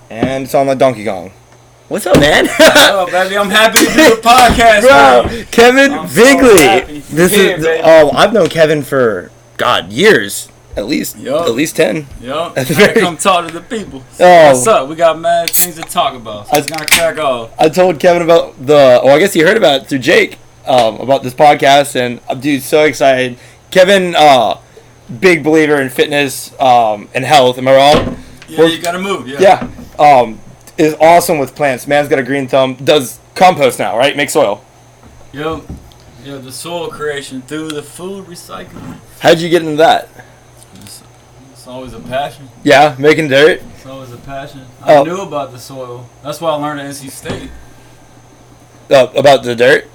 And it's on like Donkey Kong. What's up, man? Oh, baby, I'm happy to do the podcast, bro. baby. Kevin Bigley. So baby. I've known Kevin for years, at least 10. Yup. Come talk to the people. So what's up? We got mad things to talk about. So it's gonna crack off. I told Kevin about I guess he heard about it through Jake, about this podcast, and I'm so excited. Kevin, big believer in fitness and health. Am I wrong? Yeah, you gotta move. Yeah. Is awesome with plants. Man's got a green thumb. Does compost now, right? Make soil. Yep. Yeah, the soil creation through the food recycling. How'd you get into that? It's always a passion. Yeah, making dirt. It's always a passion. I knew about the soil. That's why I learned at NC State. About the dirt?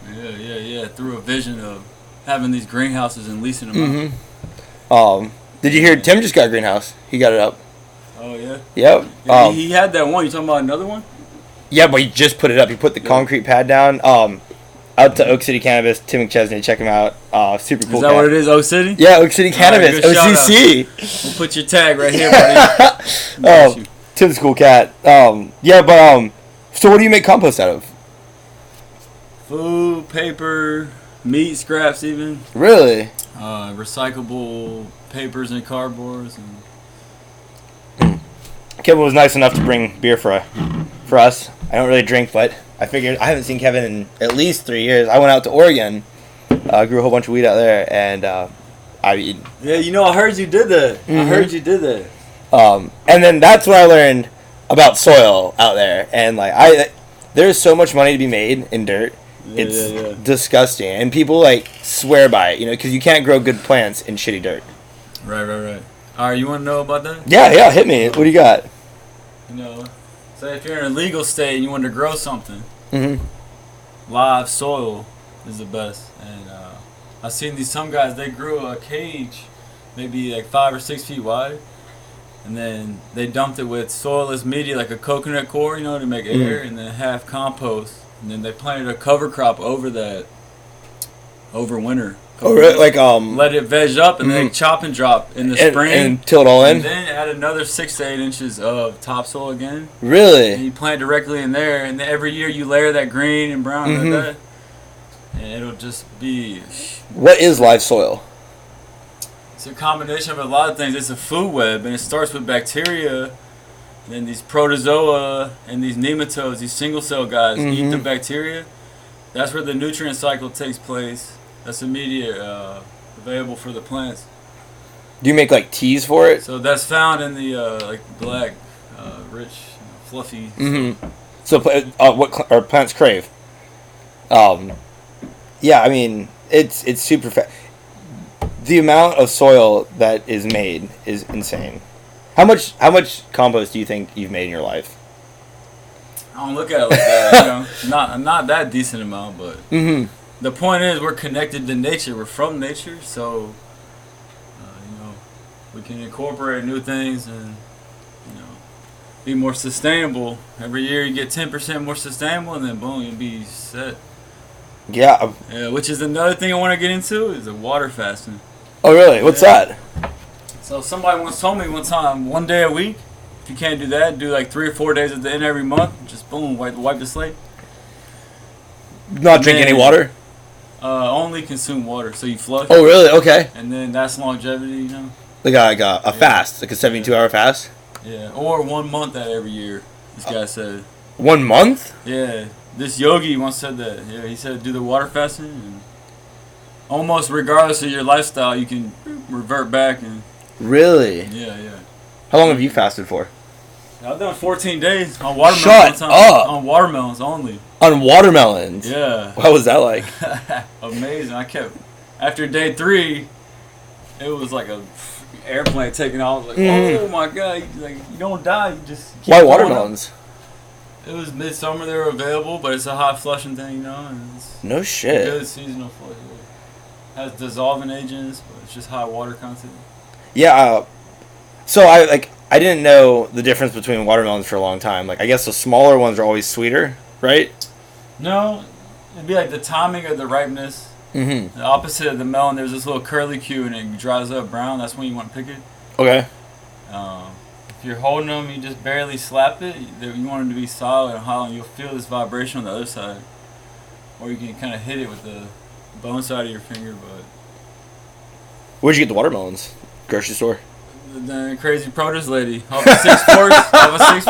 Yeah. Through a vision of having these greenhouses and leasing them out. Did you hear Tim just got a greenhouse? He got it up. Oh, yeah? Yep. Yeah, he had that one. You talking about another one? Yeah, but he just put it up. He put the concrete pad down. Out to Oak City Cannabis, Tim McChesney. Check him out. Super cool. Is that what it is, Oak City? Yeah, Oak City Cannabis. OCC. We'll put your tag right here, buddy. Tim's a cool cat. So what do you make compost out of? Food, paper, meat scraps even. Really? Recyclable papers and cardboards. Kevin was nice enough to bring beer for us. I don't really drink, but I figured I haven't seen Kevin in at least 3 years. I went out to Oregon, grew a whole bunch of weed out there, and I heard you did that. Mm-hmm. I heard you did that. And then that's when I learned about soil out there, and there's so much money to be made in dirt. It's disgusting, and people swear by it, because you can't grow good plants in shitty dirt. Right. All right, you want to know about that? Yeah, hit me. What do you got? Say if you're in a legal state and you want to grow something, live soil is the best. And I've seen some guys, they grew a cage maybe 5 or 6 feet wide, and then they dumped it with soilless media like a coconut core, to make air, and then half compost, and then they planted a cover crop over that over winter. Oh, really? Let it veg up and then chop and drop in the spring. And till it all in? And then add another 6 to 8 inches of topsoil again. Really? And you plant directly in there. And then every year you layer that green and brown like that. And it'll just be... What is live soil? It's a combination of a lot of things. It's a food web. And it starts with bacteria. And then these protozoa and these nematodes, these single cell guys, eat the bacteria. That's where the nutrient cycle takes place. That's immediate available for the plants. Do you make teas for it? So that's found in the black, rich, fluffy. So what are plants crave? Yeah, I mean it's super fast. The amount of soil that is made is insane. How much compost do you think you've made in your life? I don't look at it like that. Not that decent amount, but. The point is, we're connected to nature. We're from nature, so we can incorporate new things and be more sustainable. Every year, you get 10% more sustainable, and then boom, you'll be set. Yeah. Which is another thing I want to get into is the water fasting. Oh, really? What's that? So somebody once told me one time, 1 day a week. If you can't do that, do 3 or 4 days at the end every month. Just boom, wipe the slate. Not drink any water? Only consume water, so you flush. Oh, really? Okay. And then that's longevity, Like a fast, like a 72-hour fast? Yeah, or 1 month out every year, this guy said. 1 month? Yeah, this yogi once said that. Yeah, he said do the water fasting, and almost regardless of your lifestyle, you can revert back. And Really? Yeah. How long have you fasted for? I've done 14 days on watermelons. Shut up! On watermelons only. On watermelons? Yeah. What was that like? Amazing. After day 3, it was like a airplane taking off. I was like, oh my God, you don't die. You just keep Why going watermelons? Up. It was midsummer, they were available, but it's a hot flushing thing, And it's no shit. Good seasonal flush. It has dissolving agents, but it's just high water content. Yeah, so I didn't know the difference between watermelons for a long time. I guess the smaller ones are always sweeter, right? No, it'd be the timing of the ripeness. The opposite of the melon, there's this little curly cue and it dries up brown. That's when you want to pick it. Okay. if you're holding them, you just barely slap it. You want them to be solid and hollow, and you'll feel this vibration on the other side. Or you can kind of hit it with the bone side of your finger. But Where'd you get the watermelons? Grocery store. the crazy produce lady. Off a 6 forks. Off a 6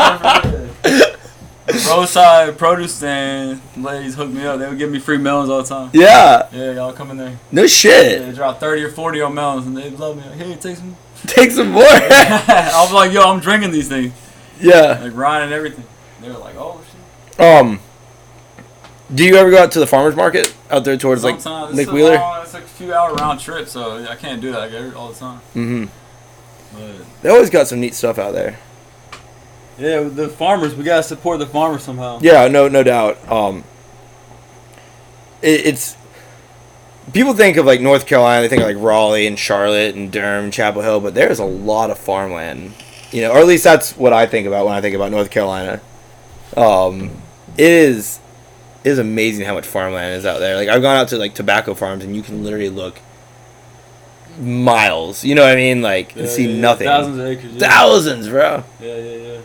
forks. Roadside produce stand. Ladies hook me up. They would give me free melons all the time. Yeah. Yeah, y'all come in there. No shit. Yeah, they drop 30 or 40 on melons, and they love me. Like, hey, take some. Take some more. I was like, yo, I'm drinking these things. Yeah. Like Ryan and everything. They were like, oh shit. Do you ever go out to the farmer's market out there towards like Nick Wheeler? It's like a few hour round trip, so I can't do that like all the time. Mm-hmm. But They always got some neat stuff out there. yeah, the farmers, we gotta support the farmers somehow. Yeah, no doubt. It's people think of like North Carolina, they think of like Raleigh and Charlotte and Durham, Chapel Hill, but there's a lot of farmland, or at least that's what I think about when I think about North Carolina. It is amazing how much farmland is out there. Like I've gone out to like tobacco farms and you can literally look miles. You know what I mean? Like and see nothing. Thousands of acres. Yeah. Thousands, bro. Yeah.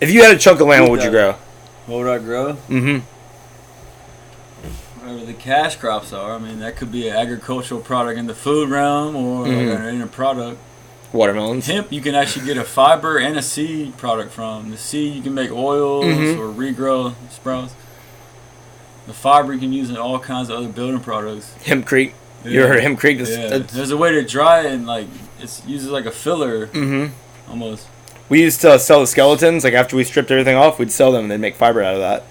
If you had a chunk of land, what would you grow? What would I grow? Mm-hmm. Whatever the cash crops are. I mean, that could be an agricultural product in the food realm or like an end product. Watermelons. Hemp, you can actually get a fiber and a seed product from. The seed, you can make oils or regrow sprouts. The fiber you can use in all kinds of other building products. Hempcrete. Yeah. You ever heard of hempcrete? Yeah. There's a way to dry it and like it uses like a filler almost. We used to sell the skeletons. Like after we stripped everything off, we'd sell them and they'd make fiber out of that.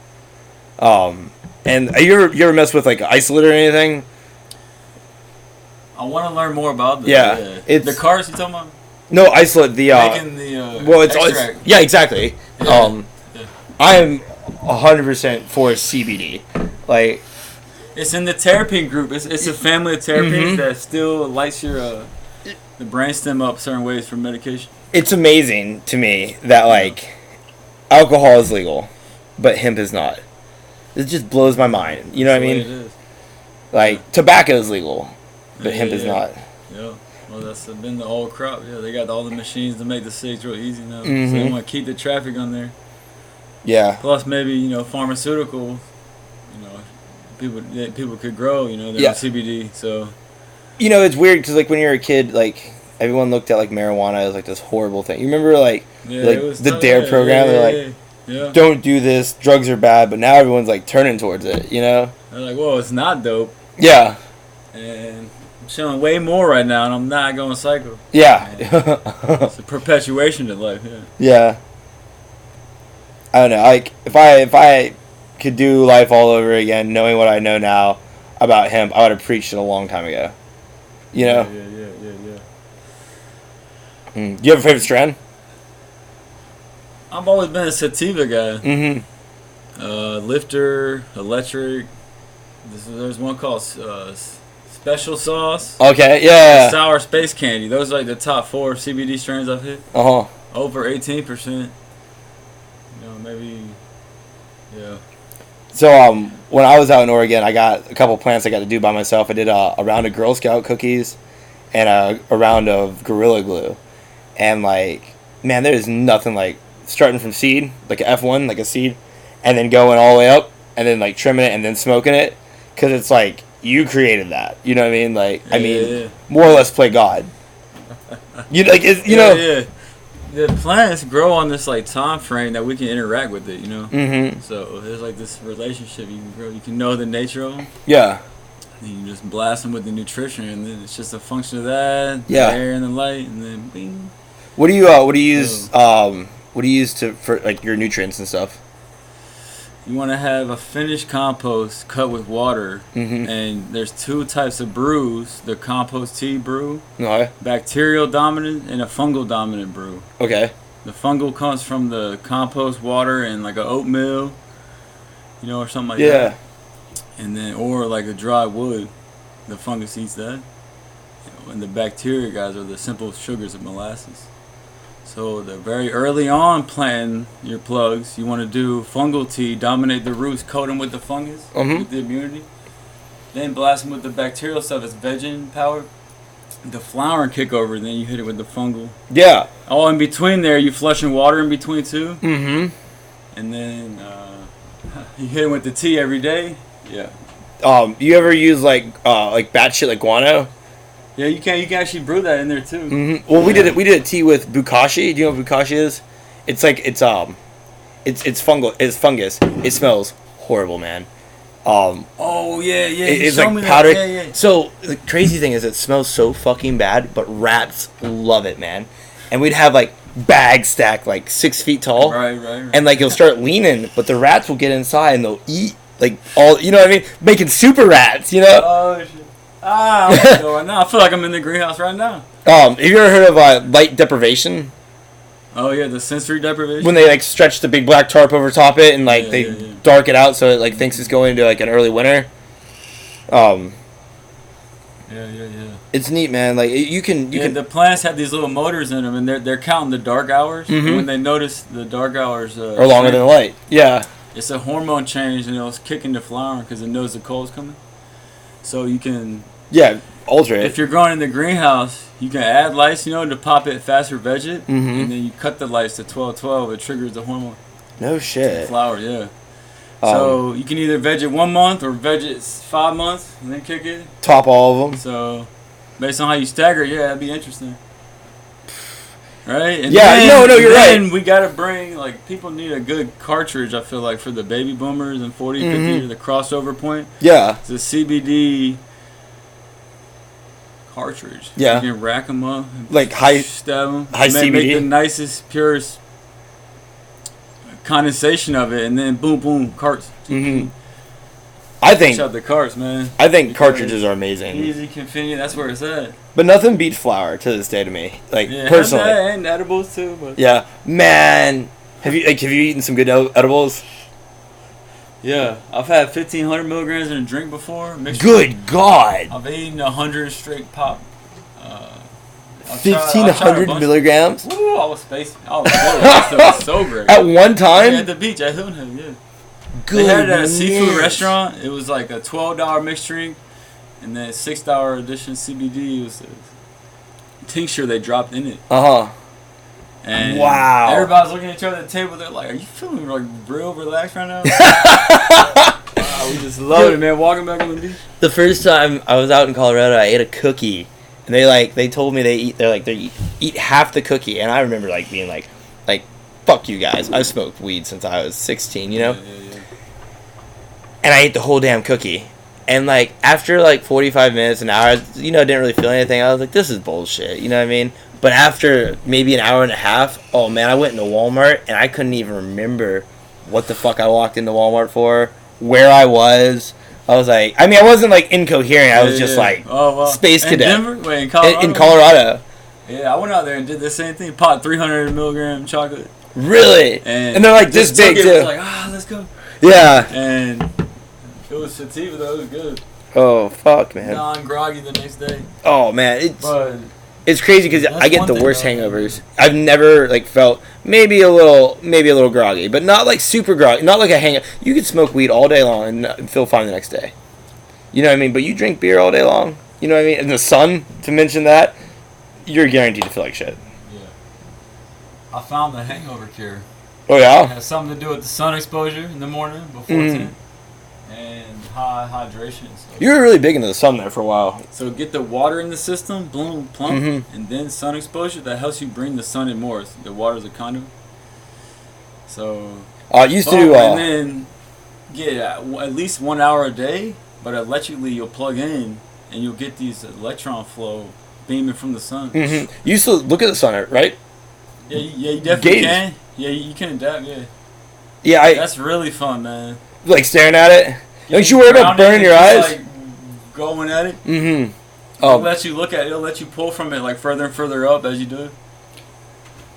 And you ever mess with like isolate or anything? I want to learn more about that. Yeah. It's the cars you talking about? No, isolate the making the extract. Yeah, exactly. Yeah. I am 100% for CBD. Like it's in the terpene group. It's a family of terpenes that still lights your the brainstem up certain ways for medication. It's amazing to me that like alcohol is legal, but hemp is not. It just blows my mind. You know what I mean? It is. Like tobacco is legal, but hemp is not. Yeah. Well, that's been the old crop. Yeah, they got all the machines to make the cigs real easy now. So Mm-hmm. they want to keep the traffic on there. Yeah. Plus, maybe pharmaceutical. People could grow. Their own CBD. So. It's weird because like when you're a kid, like everyone looked at like marijuana as like this horrible thing. You remember like the DARE program? They're like, don't do this. Drugs are bad. But now everyone's like turning towards it. They're like, well, it's not dope. Yeah. And I'm chilling way more right now, and I'm not going psycho. Yeah. It's a perpetuation to life. Yeah. Yeah. I don't know. Like if I could do life all over again, knowing what I know now about hemp, I would have preached it a long time ago. Yeah. Do you have a favorite strand? I've always been a sativa guy. Mm-hmm. Lifter, electric. There's one called Special Sauce. Okay, yeah. Sour Space Candy. Those are like the top 4 CBD strains I've hit. Uh-huh. Over 18%. Maybe. Yeah. So when I was out in Oregon, I got a couple plants I got to do by myself. I did a round of Girl Scout cookies and a round of Gorilla Glue. And like, man, there is nothing like starting from seed, like an F1, like a seed, and then going all the way up and then like trimming it and then smoking it. Because it's like, you created that. You know what I mean? Like, more or less play God. Yeah. The plants grow on this like time frame that we can interact with it, Mm-hmm. So there's like this relationship you can grow. You can know the nature of them. Yeah. And you just blast them with the nutrition, and then it's just a function of that. Yeah. The air and the light, and then bing. What do you use for like your nutrients and stuff? You want to have a finished compost cut with water, and there's 2 types of brews: the compost tea brew, Okay. bacterial dominant, and a fungal dominant brew. Okay. The fungal comes from the compost water and like a oatmeal, or something like that. And then, or like a dry wood, the fungus eats that. And the bacteria guys are the simple sugars of molasses. So the very early on planting your plugs, you want to do fungal tea, dominate the roots, coat them with the fungus, with the immunity. Then blast them with the bacterial stuff. It's veggie power. the flower and kick over, and then you hit it with the fungal. Yeah. Oh, in between there, you flushing water in between too. Mm-hmm. And then you hit it with the tea every day. Yeah. You ever use like bat shit like guano? Yeah, you can actually brew that in there too. Mm-hmm. Well, we did a tea with bukashi. Do you know what bukashi is? It's like it's fungal. It's fungus. It smells horrible, man. Oh yeah. It's like powder. Yeah. So the crazy thing is, it smells so fucking bad, but rats love it, man. And we'd have like bags stacked like 6 feet tall. Right. And like it'll start leaning, but the rats will get inside and they'll eat like all. You know what I mean? Making super rats. You know? Oh shit. I'm going now. I feel like I'm in the greenhouse right now. Have you ever heard of light deprivation? Oh yeah, the sensory deprivation. When they like stretch the big black tarp over top it and like they dark it out so it like thinks it's going into like an early winter. Yeah. It's neat, man. Like you can. The plants have these little motors in them, and they're counting the dark hours. Mm-hmm. And when they notice the dark hours are longer than the light. Yeah. It's a hormone change, and it's kicking the flower because it knows the cold's coming. So you can. Yeah, alter it. If you're growing in the greenhouse, you can add lights, to pop it faster, veg it, and then you cut the lights to 12:12. It triggers the hormone. No shit. The flower, yeah. So you can either veg it 1 month or veg it 5 months and then kick it. Top all of them. So based on how you stagger, yeah, that'd be interesting. Right? And you're right. And we gotta bring people need a good cartridge. I feel like for the baby boomers and 40, 50, the crossover point. Yeah. It's a CBD cartridge. Yeah. You can rack them up. Stab them. High CBD. Make the nicest, purest condensation of it, and then boom, carts. Mm-hmm. I think. Shut the carts, man. I think cartridges are amazing. Easy, convenient. That's where it's at. But nothing beats flour to this day to me. Personally. And edibles too. But. Yeah, man. Have you eaten some good edibles? Yeah, I've had 1,500 milligrams in a drink before. Good God! I've eaten 100 straight pop. 1,500 milligrams? Woo, I was spacing. That was so great. At one time? Yeah, at the beach at Hoon, yeah. Good. They had it at a seafood restaurant. It was like a $12 mixed drink, and then $6 addition CBD. It was a tincture they dropped in it. And wow. Everybody's looking at each other at the table. They're like, "Are you feeling real relaxed right now?" Wow, we just love it, man. Walking back on the beach. The first time I was out in Colorado, I ate a cookie, and they told me they eat half the cookie, and I remember being like, fuck you guys. I smoked weed since I was 16, Yeah. And I ate the whole damn cookie. And after 45 minutes, an hour, didn't really feel anything. I was like, this is bullshit. You know what I mean? But after maybe an hour and a half, oh man, I went into Walmart and I couldn't even remember what the fuck I walked into Walmart for, where I was. I was like, I wasn't incoherent. I was just space cadet. Denver? Wait, in Colorado? In Colorado. Yeah, I went out there and did the same thing. Pot 300 milligram chocolate. Really? And they're this big too. It was let's go. Yeah. And it was sativa though. It was good. Oh fuck, man. Non-groggy the next day. Oh man, it's crazy because I get the worst hangovers. I've never felt maybe a little groggy, but not super groggy. Not like a hangover. You could smoke weed all day long and feel fine the next day. You know what I mean? But you drink beer all day long. You know what I mean? And the sun, to mention that, you're guaranteed to feel like shit. Yeah. I found the hangover cure. Oh yeah. It has something to do with the sun exposure in the morning before 10 and high hydration. So. You were really big into the sun there for a while. So get the water in the system, bloom, plump, and then sun exposure. That helps you bring the sun in more. The water's a conduit. So. Used to. And then get at least 1 hour a day, but electrically you'll plug in and you'll get these electron flow beaming from the sun. You used to look at the sun, right? Yeah, you definitely can. Yeah, you can adapt. Yeah. Yeah, that's really fun, man. Staring at it. Don't you worry about burning your eyes? Going at it. Oh. It'll let you look at it. It'll let you pull from it further and further up as you do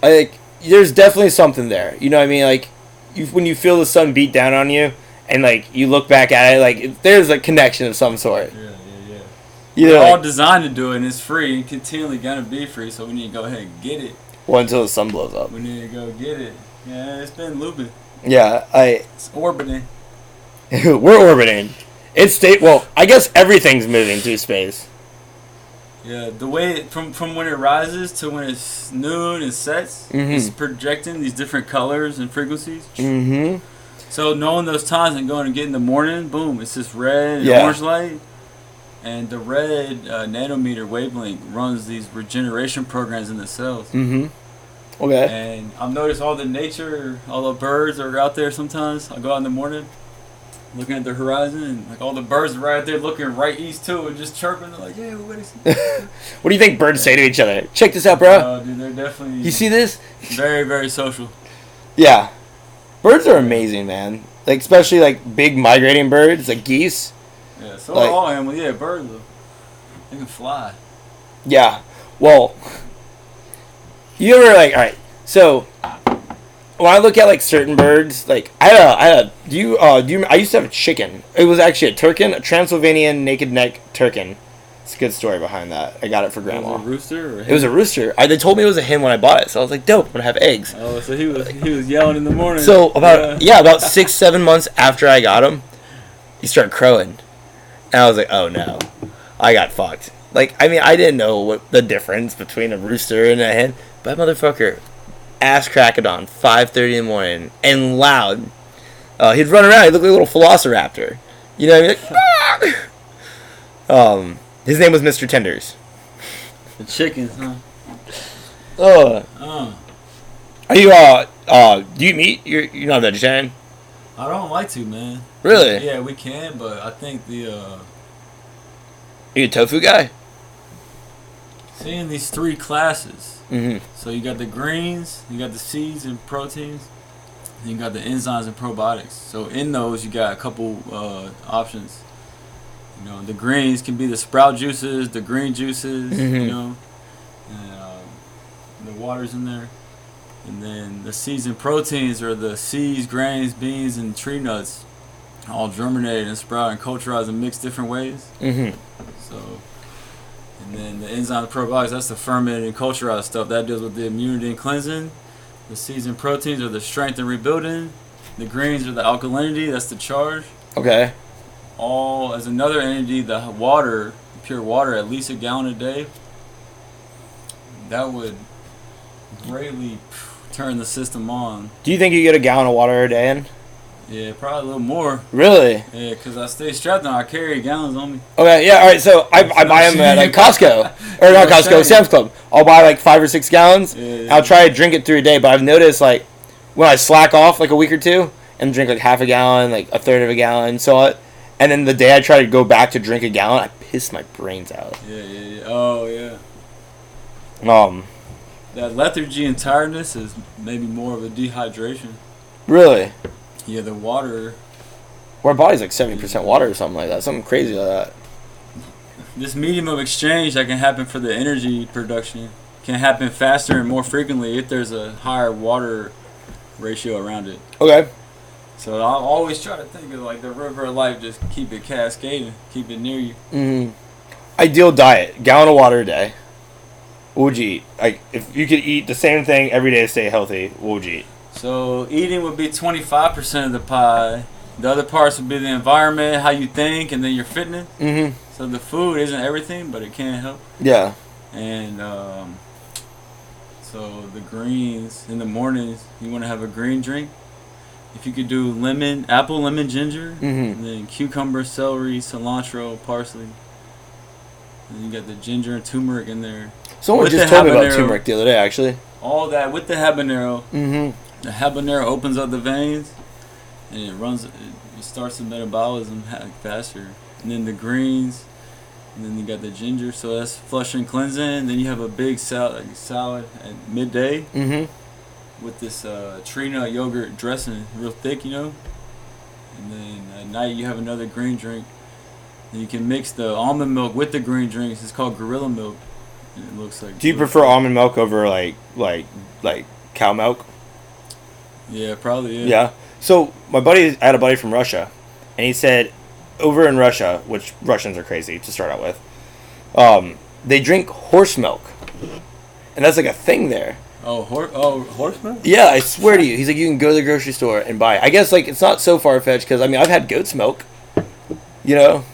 it. There's definitely something there. You know what I mean? When you feel the sun beat down on you, and you look back at it, there's a connection of some sort. Yeah. We're all designed to do it, and it's free, and continually gonna be free. So we need to go ahead and get it. Well, until the sun blows up. We need to go get it. Yeah, it's been looping. Yeah, It's orbiting. We're orbiting. Well, I guess everything's moving through space. Yeah, the way from when it rises to when it's noon and sets, it's projecting these different colors and frequencies. Mm-hmm. So knowing those times and going to get in the morning, boom, it's this red and orange light. And the red nanometer wavelength runs these regeneration programs in the cells. Mm-hmm. Okay. And I've noticed all the nature, all the birds that are out there sometimes. I go out in the morning, looking at the horizon, and like all the birds are right there looking right east too and just chirping. They're like, yeah, we're ready. What do you think birds say to each other? Check this out, bro. Dude, they're definitely... You see this? Very, very social. Yeah. Birds are amazing, man. Like, especially, like, big migrating birds, like geese. Yeah, so are all animals. Yeah, birds, they can fly. Yeah. Well, you ever, like, alright, so... When I look at like certain birds, like I used to have a chicken. It was actually a turkin, a Transylvanian naked neck turkin. It's a good story behind that. I got it for grandma. Was it a rooster? Or it was a rooster. They told me it was a hen when I bought it, so I was like, dope, I'm gonna have eggs. Oh, so he was yelling in the morning. So about 6-7 months after I got him, he started crowing, and I was like, oh no, I got fucked. Like, I mean, I didn't know what the difference between a rooster and a hen, but motherfucker. Ass cracking on 5:30 in the morning and loud. He'd run around. He looked like a little velociraptor. You know what I mean? Like, his name was Mr. Tenders. The chickens, huh? Are you do you eat meat? You're not a vegetarian? I don't like to, man. Really? Yeah, we can, but I think Are you a tofu guy? Seeing these three classes. Mm-hmm. So you got the greens, you got the seeds and proteins, and you got the enzymes and probiotics. So in those, you got a couple options. You know, the greens can be the sprout juices, the green juices, you know, and the water's in there. And then the seeds and proteins are the seeds, grains, beans, and tree nuts, all germinated and sprout and culturized and mixed different ways. Mm-hmm. So. And then the enzyme probiotics, that's the fermented and culturized stuff. That deals with the immunity and cleansing. The seeds and proteins are the strength and rebuilding. The greens are the alkalinity, that's the charge. Okay. All as another entity, the water, pure water, at least a gallon a day. That would greatly turn the system on. Do you think you get a gallon of water a day in? Yeah, probably a little more. Really? Yeah, because I stay strapped on. I carry gallons on me. Okay, yeah, all right. So I buy them at like Costco. Or not Costco, Sam's Club. I'll buy like 5 or 6 gallons. Yeah. I'll try to drink it through a day, but I've noticed like when I slack off like a week or two and drink like half a gallon, like a third of a gallon, and then the day I try to go back to drink a gallon, I piss my brains out. Yeah. Oh, yeah. That lethargy and tiredness is maybe more of a dehydration. Really? Yeah, the water. Our body's like 70% water or something like that. Something crazy like that. This medium of exchange that can happen for the energy production can happen faster and more frequently if there's a higher water ratio around it. Okay. So I always try to think of like the river of life, just keep it cascading, keep it near you. Mm-hmm. Ideal diet, gallon of water a day. What would you eat? Like, if you could eat the same thing every day to stay healthy, what would you eat? So eating would be 25% of the pie. The other parts would be the environment, how you think, and then your fitness. Mm-hmm. So the food isn't everything, but it can help. Yeah. And so the greens in the mornings, you want to have a green drink. If you could do apple, lemon, ginger, and then cucumber, celery, cilantro, parsley. And you got the ginger and turmeric in there. Someone just told me about turmeric the other day, actually. All that with the habanero. Mm-hmm. The habanero opens up the veins, and it starts the metabolism faster. And then the greens, and then you got the ginger, so that's flushing, cleansing. And then you have a big salad at midday with this tree nut yogurt dressing, real thick, you know. And then at night you have another green drink. And you can mix the almond milk with the green drinks. It's called gorilla milk. And it looks like. Do you prefer almond milk over like cow milk? Yeah, probably. Yeah. Yeah. So I had a buddy from Russia, and he said, over in Russia, which Russians are crazy to start out with, they drink horse milk, and that's like a thing there. Oh, horse milk? Yeah, I swear to you. He's like, you can go to the grocery store and buy it. I guess like it's not so far fetched because I mean I've had goat's milk, you know.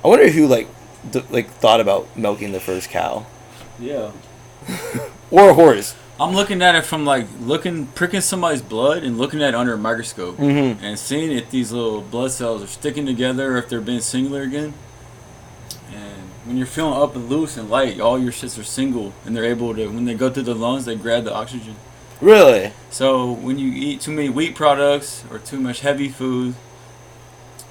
I wonder who like thought about milking the first cow Yeah. or a horse. I'm looking at it from pricking somebody's blood and looking at it under a microscope and seeing if these little blood cells are sticking together or if they're being singular again. And when you're feeling up and loose and light, all your shits are single, and they're able to, when they go through the lungs, they grab the oxygen. Really? So when you eat too many wheat products or too much heavy food,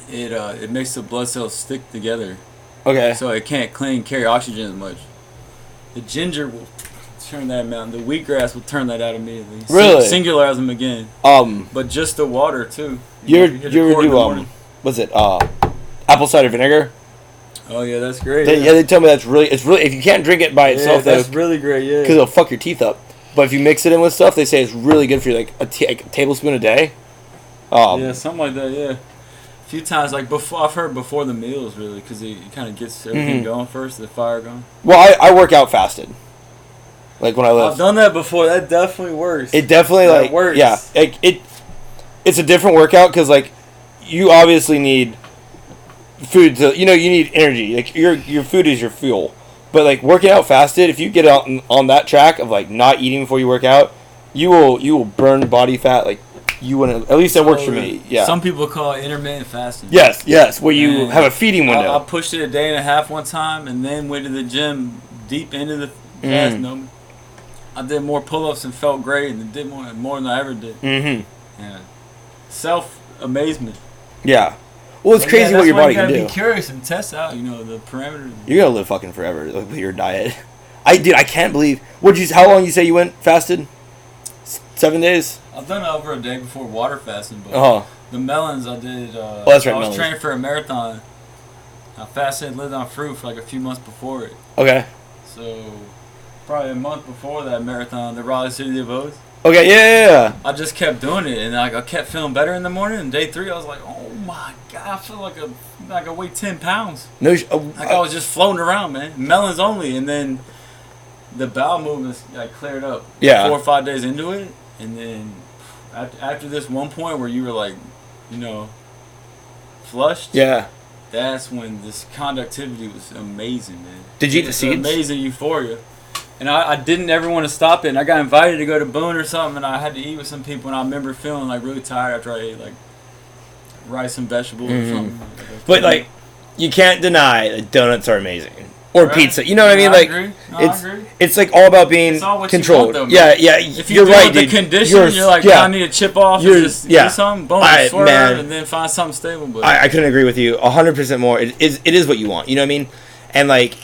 it makes the blood cells stick together. Okay. So it can't carry oxygen as much. The ginger will turn that out. The wheatgrass will turn that out immediately. Really? Singularize them again. But just the water too. You ever do what's it? Apple cider vinegar. Oh yeah, that's great. They tell me it's really if you can't drink it by itself, that's really great. Yeah. Because it'll fuck your teeth up. But if you mix it in with stuff, they say it's really good for you, like a tablespoon a day. Yeah, something like that. Yeah. A few times, I've heard before the meals, really, because it kind of gets everything going first, the fire going. Well, I work out fasted. Like when I live. I've done that before. That definitely works. It definitely works. Yeah. It's a different workout because you obviously need food to you need energy. Like your food is your fuel. But working out fasted, if you get out on that track of not eating before you work out, you will burn body fat you wouldn't. At least that works for me. Yeah. Some people call it intermittent fasting. Yes, where you have a feeding window. I pushed it a day and a half one time, and then went to the gym deep into the fast. I did more pull-ups and felt great, and did more than I ever did. Yeah. Self amazement. Yeah. Well, it's crazy what your body can do. You gotta be curious and test out, the parameters. You're gonna live fucking forever with your diet. I can't believe. How long you say you went fasted? 7 days. I've done it over a day before water fasting, but the melons I did. That's right. I was training for a marathon. I fasted and lived on fruit for a few months before it. Okay. So probably a month before that marathon, the Raleigh City of O's. Okay, yeah. I just kept doing it, and I kept feeling better in the morning. And day 3, I was like, "Oh my god, I feel like I weigh 10 pounds." No, I was just floating around, man. Melons only, and then the bowel movements cleared up. Yeah. 4 or 5 days into it, and then after this one point where you were flushed. Yeah. That's when this conductivity was amazing, man. Did you eat the seeds? Amazing euphoria. And I didn't ever want to stop it. And I got invited to go to Boone or something, and I had to eat with some people. And I remember feeling really tired after I ate rice and vegetables or something. But you can't deny that donuts are amazing, or pizza. You know what I mean? I agree. I agree. It's all about being controlled. Want, though, yeah. If you're right, dude. The condition, you're I need to chip off. And just do something. Boom, swerve, and then find something stable. But I couldn't agree with you 100% more. It is what you want. You know what I mean? And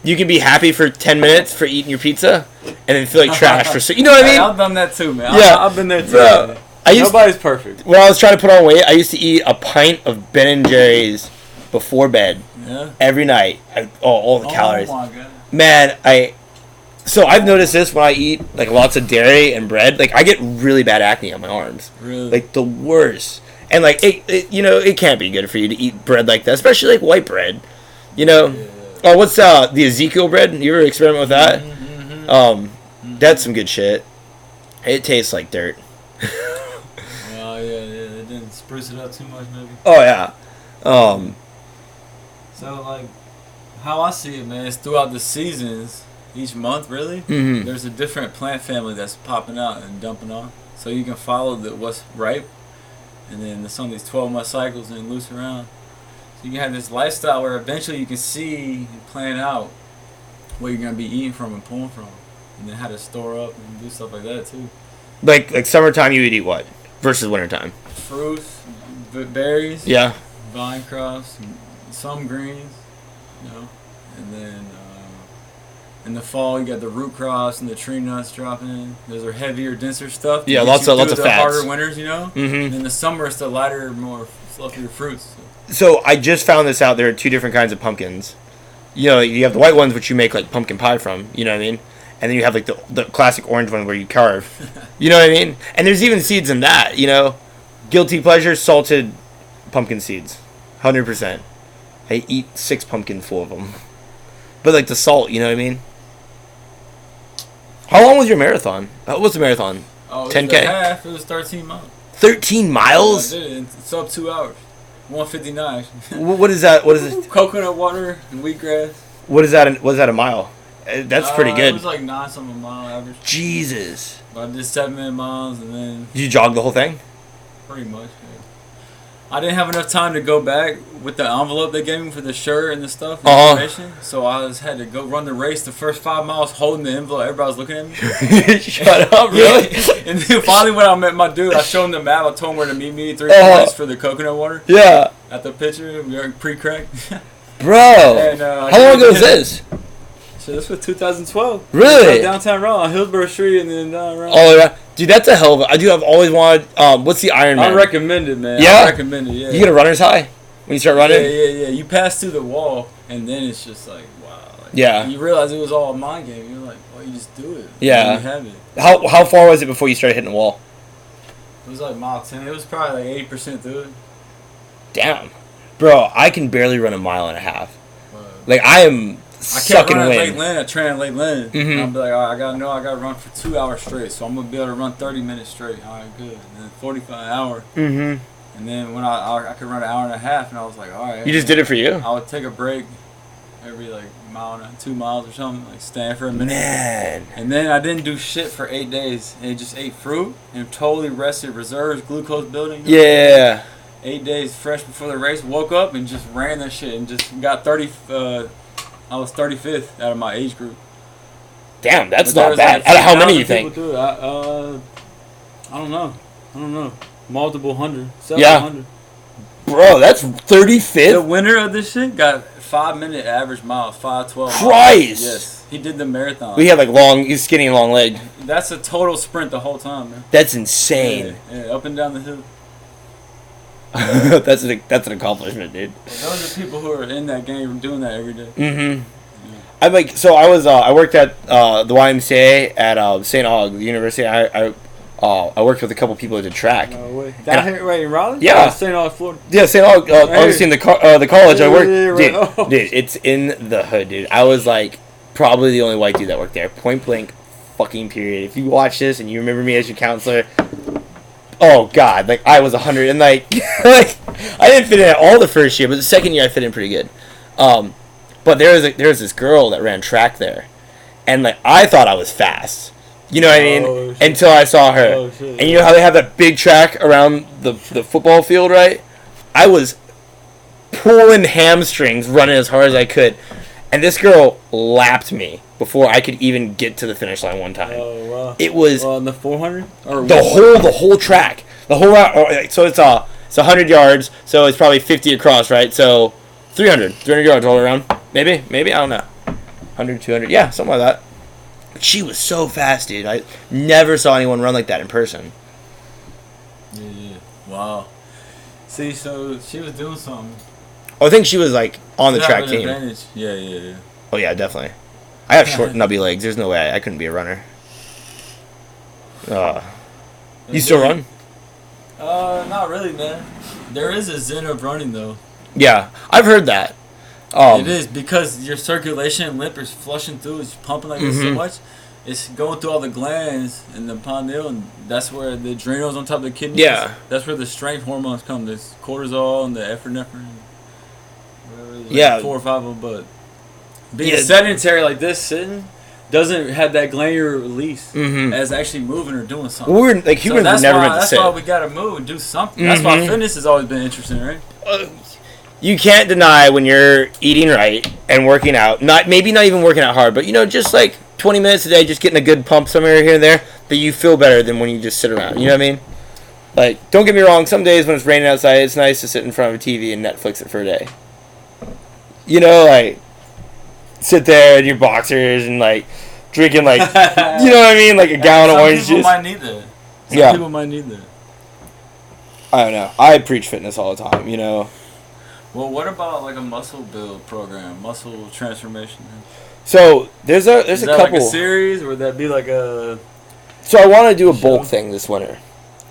you can be happy for 10 minutes for eating your pizza, and then feel like trash for you know what I mean? I've done that too, man. Yeah, I've been there too. Nobody's perfect. When I was trying to put on weight, I used to eat a pint of Ben & Jerry's before bed. Yeah. Every night. All the calories. Oh my god. Man, so I've noticed this when I eat lots of dairy and bread. I get really bad acne on my arms. Really? The worst. And it can't be good for you to eat bread like that, especially white bread. Yeah. Oh, what's the Ezekiel bread? You ever experiment with that? That's some good shit. It tastes like dirt. Well, yeah, it didn't spruce it up too much, maybe. Oh yeah. So how I see it, man, is throughout the seasons, each month really, there's a different plant family that's popping out and dumping off. So you can follow what's ripe, and then some of these 12-month cycles and loose around. So you can have this lifestyle where eventually you can see and plan out where you're gonna be eating from and pulling from, and then how to store up and do stuff like that too. Like summertime, you would eat what versus wintertime? Fruits, berries. Yeah. Vine crops, some greens, and then in the fall you got the root crops and the tree nuts dropping in. Those are heavier, denser stuff. Yeah, lots of fats. Harder winters, And in the summer it's the lighter, more fluffier fruits. So I just found this out. There are 2 different kinds of pumpkins. You have the white ones, which you make pumpkin pie from. You know what I mean? And then you have the classic orange one where you carve. You know what I mean? And there's even seeds in that. Guilty pleasure, salted pumpkin seeds, 100%. I eat 6 pumpkin full of them. But the salt, you know what I mean? How long was your marathon? What's the marathon? Oh, 10K? It was 13 miles. 13 miles? Yeah, I did it. It's up 2 hours. 159. What is that? What is it? Coconut water and wheatgrass. What is that? What is that a mile? That's pretty good. It was like 9 something a mile average. Jesus. But I did 7-minute miles and then. Did you jog the whole thing? Pretty much. Yeah. I didn't have enough time to go back with the envelope they gave me for the shirt and the stuff, information. So I had to go run the race the first 5 miles holding the envelope. Everybody was looking at me. Shut up, really? And then finally when I met my dude, I showed him the map. I told him where to meet me 3 points for the coconut water. Yeah. At the picture, we were pre-crack. Bro. And, how long ago was this? So this was 2012. Really? Downtown Raw on Hillsborough Street and then down around. Oh yeah, dude, that's a hell of a. I've always wanted. What's the Ironman? I recommend it, man. Yeah. I recommend it. Yeah. You get a runner's high when you start running. Yeah. You pass through the wall and then it's just like wow. Like, yeah. You realize it was all a mind game. You're like, well, you just do it. Yeah. You have it. How far was it before you started hitting the wall? It was like mile 10. It was probably like 80% through it. Damn, bro, I can barely run a mile and a half. Like I am. I can't run at Lake Land. I train at Lake Land. Mm-hmm. And I'll be like, all right, I gotta run for 2 hours straight. So I'm gonna be able to run 30 minutes straight. All right, good. And then 45 an hour. Mm-hmm. And then when I could run an hour and a half, and I was like, all right. You just did it for you. I would take a break every like mile and 2 miles or something, like stand for a minute. Man. And then I didn't do shit for 8 days, and just ate fruit and totally rested reserves, glucose building. Yeah. 8 days fresh before the race. Woke up and just ran that shit and just got 30. I was 35th out of my age group. Damn, that's not bad. Out of how many you think? I don't know. Multiple hundred. Yeah. 700. Bro, that's 35th? The winner of this shit got 5-minute average miles, 5:12. Christ! Yes. He did the marathon. We had he's skinny and long leg. That's a total sprint the whole time, man. That's insane. Yeah, up and down the hill. That's an accomplishment, dude. Those are people who are in that game doing that every day. Mm-hmm. Yeah. I worked at the YMCA at St. Aug, the university. I worked with a couple people that did track. No way. Down here, right in Raleigh? Yeah. St. Aug, Florida. Yeah, St. Aug. Obviously in the college I worked. Yeah, right. Dude, it's in the hood, dude. I was like probably the only white dude that worked there. Point blank, fucking period. If you watch this and you remember me as your counselor. Oh God! Like I was 100, and like I didn't fit in at all the first year, but the second year I fit in pretty good. But there was this girl that ran track there, and like I thought I was fast. You know what I mean? Shit. Until I saw her, and you know how they have that big track around the football field, right? I was pulling hamstrings, running as hard as I could, and this girl lapped me before I could even get to the finish line one time. Oh wow! It was on the 400 or the whole track, the whole route. So it's 100 yards, so it's probably 50 across, right? So 300 yards all around. Maybe I don't know. 100, 200, yeah, something like that. But she was so fast, dude. I never saw anyone run like that in person. Yeah. Wow. See, so she was doing something. Oh, I think she was like on the track team. Advantage. Yeah. Oh yeah, definitely. I have short, nubby legs. There's no way I couldn't be a runner. You still run? Not really, man. There is a zen of running, though. Yeah, I've heard that. It is because your circulation and lymph is flushing through. It's pumping like this so much. It's going through all the glands and the pineal, and that's where the adrenals on top of the kidneys. Yeah. That's where the strength hormones come. There's cortisol and the epinephrine. Yeah. 4 or 5 of them, but being sedentary like this, sitting, doesn't have that glandular release as actually moving or doing something. We're like humans were never meant to sit. That's why we gotta move and do something. That's why fitness has always been interesting, right? You can't deny when you're eating right and working out. Maybe not even working out hard, but just like 20 minutes a day, just getting a good pump somewhere here and there, that you feel better than when you just sit around. You know what I mean? Like, don't get me wrong. Some days when it's raining outside, it's nice to sit in front of a TV and Netflix it for a day. Like, sit there in your boxers and, like, drinking, like, you know what I mean? Like a gallon of orange juice. Some people might need that. I don't know. I preach fitness all the time, Well, what about, like, a muscle build program, muscle transformation? So, there's a couple. Is that like a series, or would that be like a... So, I want to do a bulk thing this winter.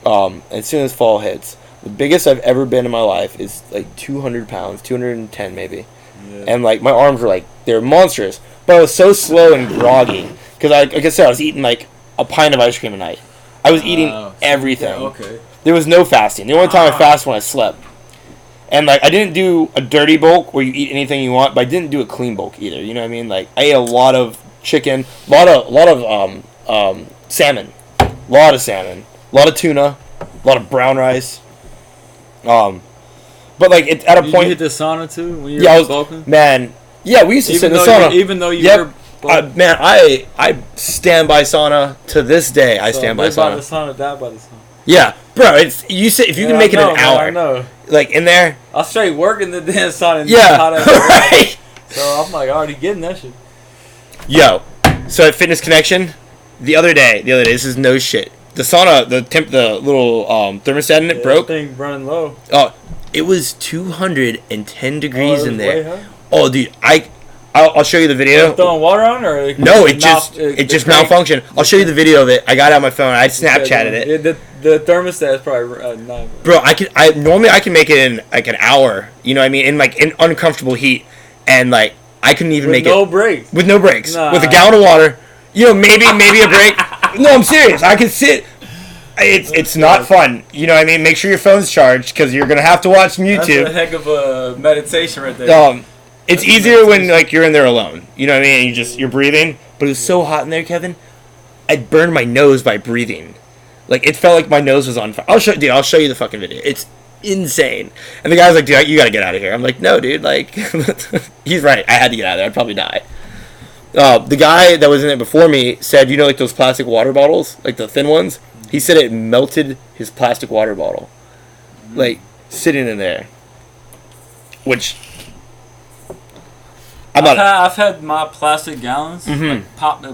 As soon as fall hits. The biggest I've ever been in my life is, like, 200 pounds, 210 maybe. Yeah. And, like, my arms were, like, they're monstrous. But I was so slow and groggy. Because, like I said, I was eating, like, a pint of ice cream a night. I was eating everything. Yeah, okay. There was no fasting. The only time I fasted when I slept. And like I didn't do a dirty bulk where you eat anything you want, but I didn't do a clean bulk either. You know what I mean? Like I ate a lot of chicken, a lot of salmon, a lot of tuna, a lot of brown rice. But like at a point, you hit the sauna too when you were bulking? Man. Yeah, we used to sit in the sauna. Even though you were man, I stand by sauna to this day. I stand by sauna. By the sauna, die by the sauna. Yeah, bro. It's you sit if you can make it an hour. I know. Like in there. I'll straight work in the damn sauna. And right. So I'm like already getting that shit. Yo, so at Fitness Connection, the other day, this is no shit. The sauna, the little thermostat in it broke. That thing running low. Oh, it was 210 degrees in there. Way high? Oh, dude, I'll show you the video. Throwing water on, or no, it just malfunctioned. I'll show you the video of it. I got it on my phone. I Snapchatted it. The thermostat is probably not. Bro, normally I can make it in like an hour. You know what I mean? In uncomfortable heat, and like I couldn't even make it with no breaks. Nah. With a gallon of water. You know, maybe a break. No, I'm serious. I can sit. It's not fun. You know what I mean? Make sure your phone's charged because you're gonna have to watch some YouTube. That's a heck of a meditation right there. It's easier when like you're in there alone. You know what I mean? And you're breathing. But it was so hot in there, Kevin. I burned my nose by breathing. Like it felt like my nose was on fire. I'll show you the fucking video. It's insane. And the guy's like, dude, you gotta get out of here. I'm like, no, dude. Like, he's right. I had to get out of there. I'd probably die. The guy that was in it before me said, you know, like those plastic water bottles, like the thin ones. He said it melted his plastic water bottle, like sitting in there. Which I've had my plastic gallons like pop.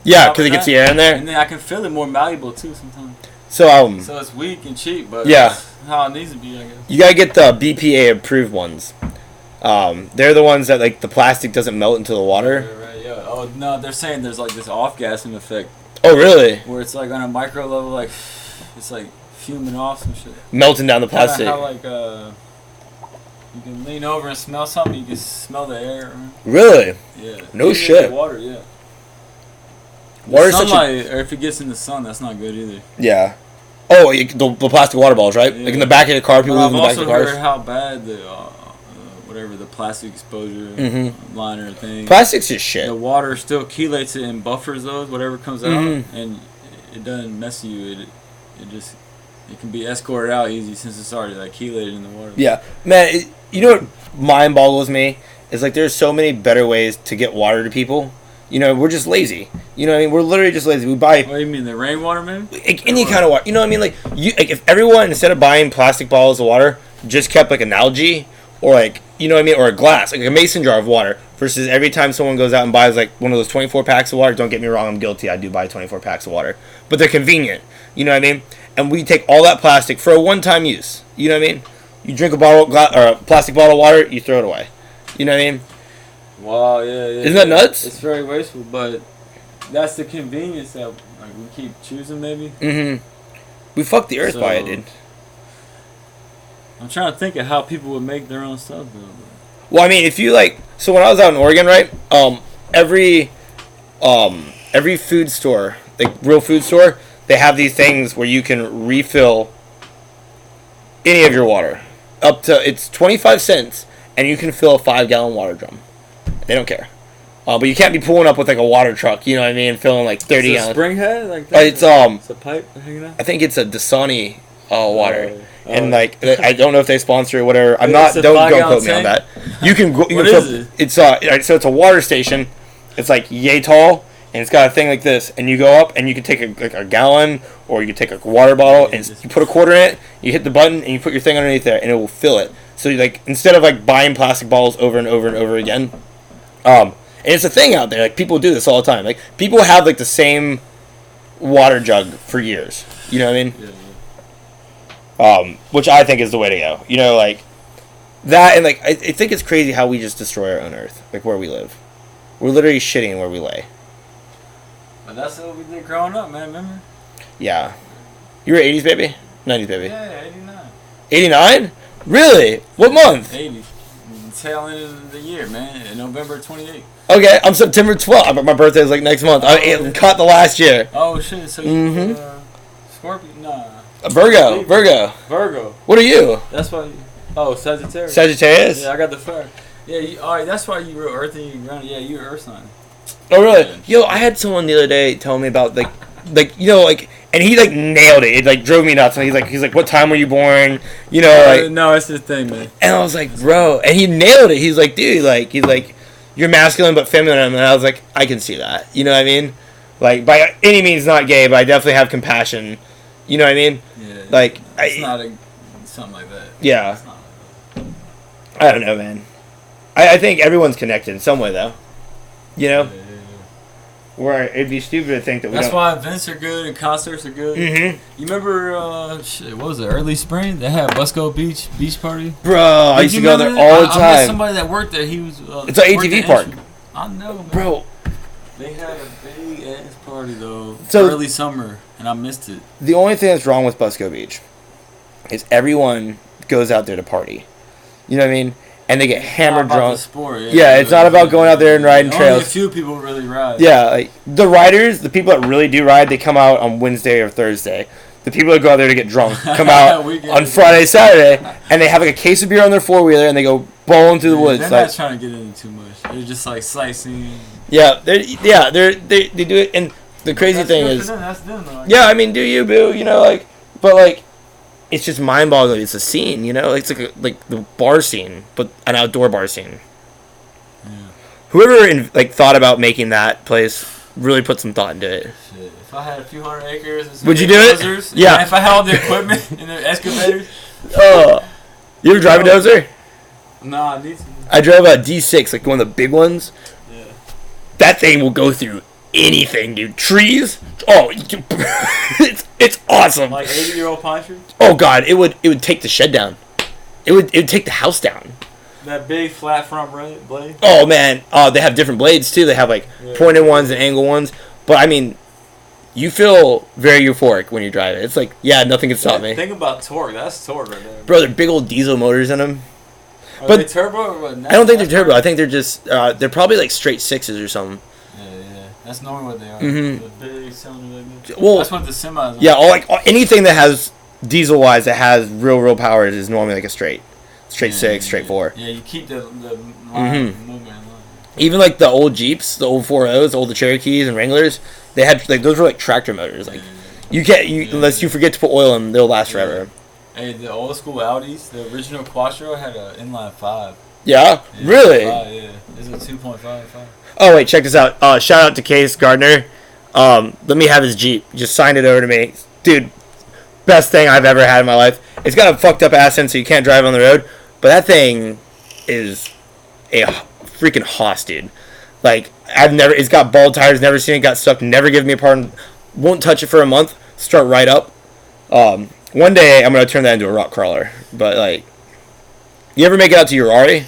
Yeah, because it gets the air in there, and then I can feel it more malleable too sometimes. So so it's weak and cheap, but yeah, that's how it needs to be, I guess. You gotta get the BPA approved ones. They're the ones that like the plastic doesn't melt into the water. Right, yeah. Oh no, they're saying there's like this off-gassing effect. Oh really? Where it's like on a micro level, like it's like fuming off some shit. Melting down the plastic. How like you can lean over and smell something, you can smell the air. Really? Yeah. No shit. Water, yeah. Water sunlight, or if it gets in the sun, that's not good either. Yeah. Oh, the plastic water balls, right? Yeah. Like in the back of the car, people live in the back of the cars. I've also heard how bad the plastic exposure liner thing. Plastic's just shit. The water still chelates it and buffers those, whatever comes out, and it doesn't mess you. It can be escorted out easy since it's already like chelated in the water. Yeah, man. You know what mind boggles me is like there's so many better ways to get water to people. You know, we're just lazy. You know what I mean? We're literally just lazy. We buy. What do you mean, the rainwater, man? Like, any kind of water. You know what I mean? Like if everyone instead of buying plastic bottles of water just kept like an algae or like you know what I mean, or a glass, like a mason jar of water, versus every time someone goes out and buys like one of those 24 packs of water. Don't get me wrong, I'm guilty. I do buy 24 packs of water, but they're convenient. You know what I mean? And we take all that plastic for a one-time use. You know what I mean? You drink a plastic bottle of water, you throw it away. You know what I mean? Wow, yeah. Isn't that nuts? It's very wasteful, but that's the convenience that like we keep choosing, maybe. We fucked the earth by it, dude. I'm trying to think of how people would make their own stuff, though. Well, I mean, if you like, so when I was out in Oregon, right? Every food store, like real food store, they have these things where you can refill any of your water. It's 25 cents, and you can fill a 5-gallon water drum. They don't care. But you can't be pulling up with like a water truck, you know what I mean, filling like 30 gallons. Spring head? Like that? It's a pipe hanging out? I think it's a Dasani water. And like I don't know if they sponsor or whatever. I'm not. Don't quote me on that. You can go. What is it? It's so it's a water station. It's like yay tall, and it's got a thing like this. And you go up, and you can take a gallon, or you can take a water bottle, and you put a quarter in it. You hit the button, and you put your thing underneath there, and it will fill it. So like instead of like buying plastic bottles over and over and over again, and it's a thing out there. Like people do this all the time. Like people have like the same water jug for years. You know what I mean? Yeah. Which I think is the way to go. You know, like that, and like I think it's crazy how we just destroy our own earth, like where we live. We're literally shitting where we lay. But that's what we did growing up, man. Remember? Yeah. You were 80s baby, 90s baby. Yeah, 89. 89? Really? What month? 80. Tail end of the year, man. November 28th. Okay, I'm September 12th. My birthday is like next month. I caught the last year. Oh shit! So you Scorpio? Nah. Virgo. Virgo. What are you? That's why. Oh, Sagittarius. Sagittarius? Yeah, I got the fire. Yeah, alright, that's why you were earthy and grounded. Yeah, you were earth sign. Oh, really? Yo, I had someone the other day tell me about, like, and he, like, nailed it. It, like, drove me nuts. And he's like, what time were you born? You know, like... No, that's the thing, man. And I was like, bro. And he nailed it. He's like, dude, he's like, you're masculine but feminine. And I was like, I can see that. You know what I mean? Like, by any means not gay, but I definitely have compassion. You know what I mean? Yeah. Like, it's not something like that. Yeah. It's not like that. I don't know, man. I think everyone's connected in some way, though. You know? Yeah. Where it'd be stupid to think that we That's don't... why events are good and concerts are good. Mm-hmm. You remember, what was it, early spring? They had Busco Beach party? Bro, I used to go there all the time. I met somebody that worked there. He was... it's an ATV park. I know, man. Bro. They had a big-ass party, though, So, early summer, and I missed it. The only thing that's wrong with Busco Beach is everyone goes out there to party. You know what I mean? And they get hammered drunk. The sport, yeah, it's not about going out there and riding trails. Only a few people really ride. Yeah, like the riders, the people that really do ride, they come out on Wednesday or Thursday. The people that go out there to get drunk come out on Friday, Saturday, and they have like a case of beer on their four-wheeler and they go bowling through the woods. They're not trying to get into too much. They're just like sightseeing. Yeah, they do it, and the crazy thing is, that's them, though. Yeah, I mean, do you, boo? You know, like, but like. It's just mind-boggling. It's a scene, you know. It's like the bar scene, but an outdoor bar scene. Yeah. Whoever thought about making that place really put some thought into it. Shit. If I had a few hundred acres, and some would you do it? dozers, Yeah. And if I had all the equipment and the excavators. You ever drive a dozer? Nah, I need to. I drove a D6, like one of the big ones. Yeah. That thing will go through anything, dude. Trees. Oh, it's awesome. Like 80-year-old pine tree. Oh God, it would take the shed down. It would take the house down. That big flat front blade. Oh man, they have different blades too. They have like pointed ones and angle ones. But I mean, you feel very euphoric when you drive it. It's like, yeah, nothing can stop me. Think about torque. That's torque right there. Bro, they're big old diesel motors in them. Are they turbo or what? I don't think they're turbo. I think they're just they're probably like straight sixes or something. Yeah. That's normally what they are. Mm-hmm. The big cylinder like that. Well, that's what the semis are. Yeah, anything that has diesel wise that has real power is normally like a straight six, straight four. Yeah, you keep the Mm-hmm. movement line. Even like the old Jeeps, the old 4.0s, the Cherokees and Wranglers, they had like those were like tractor motors. Like you can't unless you forget to put oil in them, they'll last forever. Hey, the old school Audis, the original Quattro had an inline 5. Yeah? Really? 5, yeah, it's a 2.5. Oh wait, check this out. Shout out to Case Gardner. Let me have his Jeep. Just signed it over to me, dude. Best thing I've ever had in my life. It's got a fucked up ass end, so you can't drive on the road. But that thing is a freaking hoss, dude. Like it's got bald tires. Never seen it. Got stuck. Never give me a part. Won't touch it for a month. Start right up. One day I'm gonna turn that into a rock crawler. But like, you ever make it out to Urari?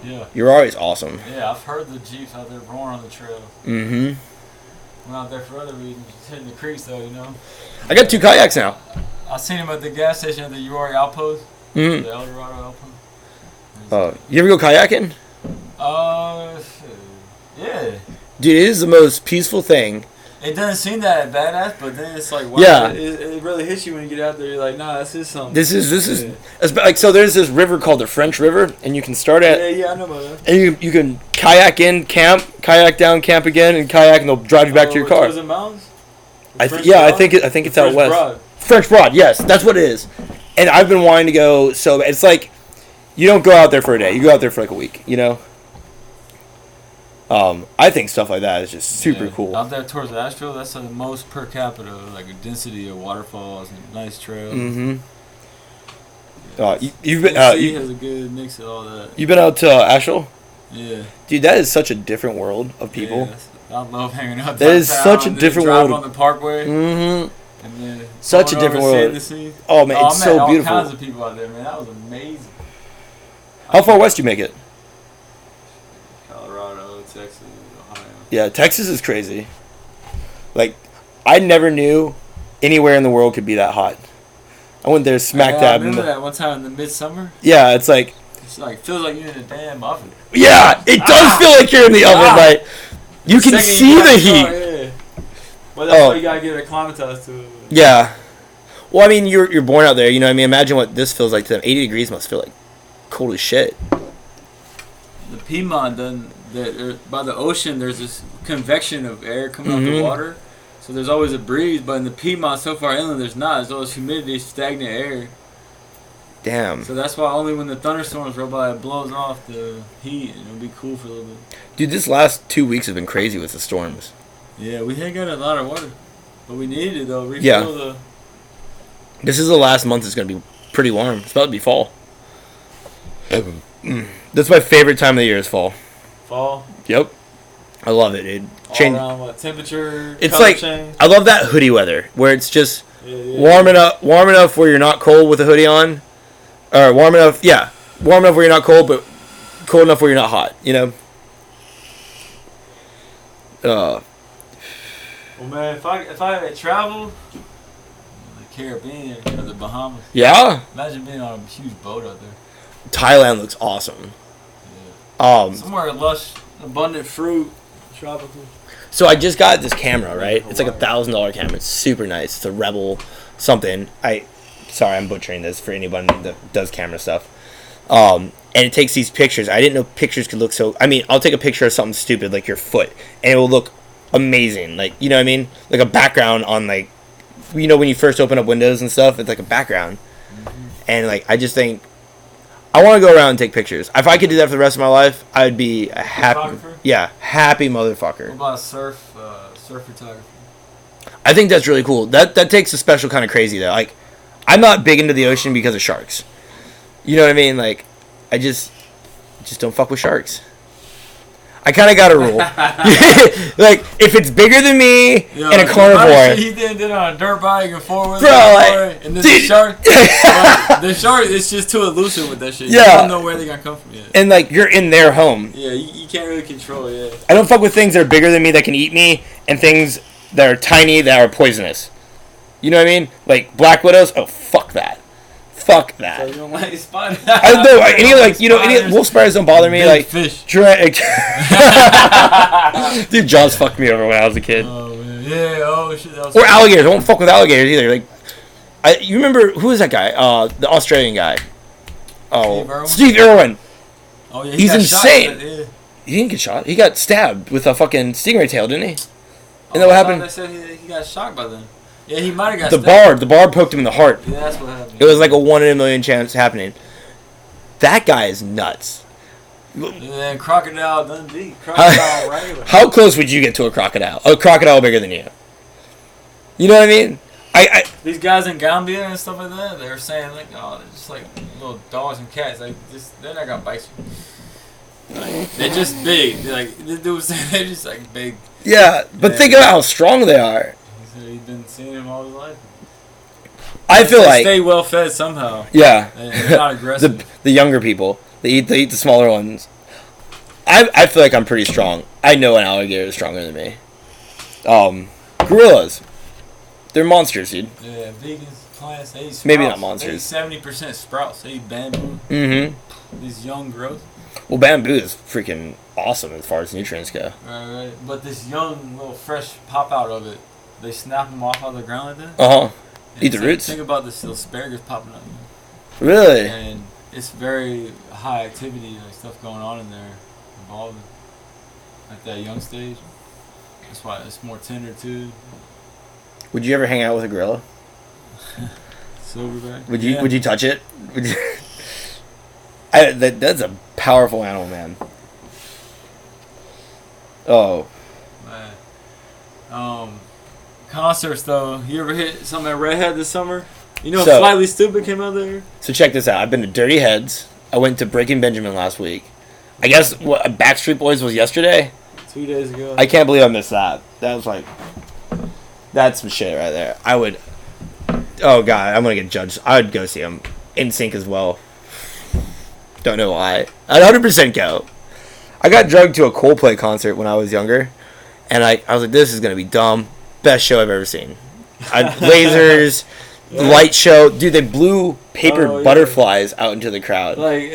Yeah. Urari's awesome. Yeah, I've heard the Jeeps out there roaring on the trail. Mm-hmm. Went out there for other reasons, just hitting the creeks though, you know. I got 2 kayaks now. I seen him at the gas station at the Urari Outpost. Mm-hmm. The El Dorado Outpost. You ever go kayaking? Yeah. Dude, it is the most peaceful thing. It doesn't seem that badass, but then it's like, wow, yeah. It really hits you when you get out there. You're like, nah, this is something. This is like, so there's this river called the French River, and you can start at yeah, I know about that. And you can kayak in, camp, kayak down, camp again, and kayak, and they'll drive you back to your car. The mountains? I think it's out west. Broad. French Broad, yes, that's what it is. And I've been wanting to go so bad. It's like you don't go out there for a day; you go out there for like a week. You know. I think stuff like that is just super cool. Out there towards Asheville, that's the most per capita, like a density of waterfalls and nice trails. Mm-hmm. You've been. Has a good mix of all that. You've been out to Asheville? Yeah. Dude, that is such a different world of people. Yeah, I love hanging out. That is such a different world. On the Parkway. Mm-hmm. And then such a different world. Oh man, it's so beautiful. All kinds of people out there, man. That was amazing. How far west do you make it? Colorado, Texas, Ohio. Yeah, Texas is crazy. Like, I never knew anywhere in the world could be that hot. I went there smack dab. I remember that one time in the midsummer. Yeah, it's like feels like you're in a damn oven. Yeah, it does feel like you're in the oven. Like you can see the heat. Well, that's why you gotta get acclimatized to it. Yeah. Well, I mean, you're born out there. You know what I mean? Imagine what this feels like to them. 80 degrees must feel like cold as shit. The Piedmont, by the ocean, there's this convection of air coming out the water. So there's always a breeze, but in the Piedmont, so far inland, there's not. There's always humidity, stagnant air. Damn. So that's why only when the thunderstorms roll by, it blows off the heat, and it'll be cool for a little bit. Dude, this last 2 weeks have been crazy with the storms. Yeah, we ain't got a lot of water, but we needed it though. Refill This is the last month. It's gonna be pretty warm. It's about to be fall. That's my favorite time of the year is fall. Fall. Yep. I love it, dude. All around what temperature? It's like change. I love that hoodie weather where it's just warm enough where you're not cold with a hoodie on, or warm enough where you're not cold but cold enough where you're not hot. You know. Well, man, if I had traveled the Caribbean or the Bahamas, imagine being on a huge boat out there. Thailand looks awesome. Yeah. Somewhere lush, abundant fruit, tropical. So I just got this camera, right? It's like $1,000 camera. It's super nice. It's a Rebel something. Sorry, I'm butchering this for anyone that does camera stuff. And it takes these pictures. I didn't know pictures could look so... I mean, I'll take a picture of something stupid like your foot, and it will look amazing. Like, you know what I mean? Like a background on, like... You know when you first open up Windows and stuff? It's like a background. And, like, I just think... I want to go around and take pictures. If I could do that for the rest of my life, I would be a happy... Yeah, happy motherfucker. What about surf photography? I think that's really cool. That takes a special kind of crazy, though. Like, I'm not big into the ocean because of sharks. You know what I mean? Like, I just don't fuck with sharks. I kind of got a rule. Like, if it's bigger than me and a carnivore... He did it on a dirt bike and four-wheeler. Bro, like... And then the shark... the shark is just too elusive with that shit. Yeah. You don't know where they're going to come from yet. And, like, you're in their home. Yeah, you can't really control it. I don't fuck with things that are bigger than me that can eat me and things that are tiny that are poisonous. You know what I mean? Like, black widows? Oh, fuck that. Fuck that. So you don't like spiders? I don't know. Any wolf spiders don't bother me. Big like fish. Dude, Jaws fucked me over when I was a kid. Oh man, yeah. Oh shit. That was or alligators. I won't fuck with alligators either. Like, you remember who is that guy? The Australian guy. Oh, Steve Irwin. Oh yeah, he's insane. He didn't get shot. He got stabbed with a fucking stingray tail, didn't he? And that what happened? They said he got shot by then. Yeah, he might have got stabbed. The barb poked him in the heart. Yeah, that's what happened. It was like a 1 in a million chance happening. That guy is nuts. And then Crocodile Dundee. Crocodile Wrangler. How close would you get to a crocodile? A crocodile bigger than you. You know what I mean? These guys in Gambia and stuff like that, they're saying like, oh, they're just like little dogs and cats. Like, they're not gonna bite you. Like, they're just big. They're just like big. Yeah, but think about how strong they are. He's been seeing them all his life. I feel like stay well fed somehow. Yeah, they're not aggressive. the younger people, they eat the smaller ones. I feel like I'm pretty strong. I know an alligator is stronger than me. Gorillas, they're monsters, dude. Yeah, vegans, plants, they eat sprouts. Maybe not monsters. They eat 70% sprouts. They eat bamboo. Mm-hmm. These young growth. Well, bamboo is freaking awesome as far as nutrients go. Right. But this young little fresh pop out of it, they snap them off of the ground like that. Eat the roots. Think about this asparagus popping up. Really? And it's very high activity, like stuff going on in there, involved at that young stage. That's why it's more tender too. Would you ever hang out with a gorilla? Silverback. Would you touch it? Would you? That's a powerful animal, man. Oh. Man. Concerts though. You ever hit something at Redhead this summer? You know, Slightly Stupid came out there. So check this out. I've been to Dirty Heads. I went to Breaking Benjamin last week. I guess what Backstreet Boys was yesterday. 2 days ago. I can't believe I missed that. That was like, that's some shit right there. I would. Oh god, I'm gonna get judged. I would go see them. NSYNC as well. Don't know why. I'd 100% go. I got drugged to a Coldplay concert when I was younger, and I was like, this is gonna be dumb. Best show I've ever seen. Lasers, light show. Dude, they blew paper butterflies out into the crowd. Like,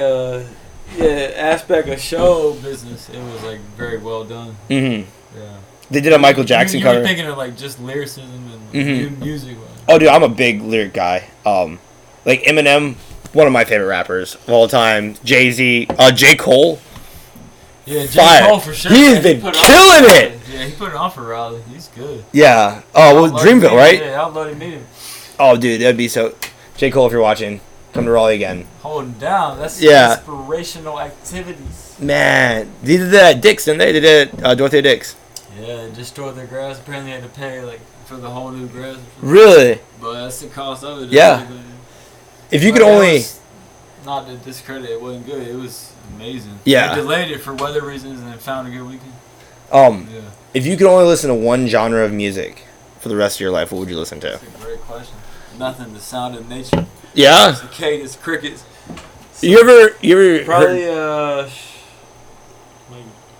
aspect of show business, it was like very well done. Mm-hmm. Yeah. They did a Michael Jackson cover. You were thinking of like just lyricism and music. Oh, dude, I'm a big lyric guy. Like Eminem, one of my favorite rappers of all time. Jay-Z, J. Cole. Yeah, J. Cole for sure. He's been killing it. Yeah, he put it on for Raleigh. He's good. Yeah. Oh, well, Dreamville, right? Yeah, I'll let him meet him. Oh, dude, that'd be so. J. Cole, if you're watching, come to Raleigh again. Holding down. That's inspirational activities. Man, they did that at Dick's, didn't they? They did it Dorothea Dick's. Yeah, they destroyed their grass. Apparently, they had to pay like for the whole new grass. Really? But that's the cost of it. Yeah. If you could only. Not to discredit, it wasn't good. It was amazing. Yeah. They delayed it for weather reasons and then found a good weekend. Yeah. If you could only listen to one genre of music for the rest of your life, what would you listen to? That's a great question. Nothing. The sound of nature. Yeah. Cicadas, crickets. You ever probably like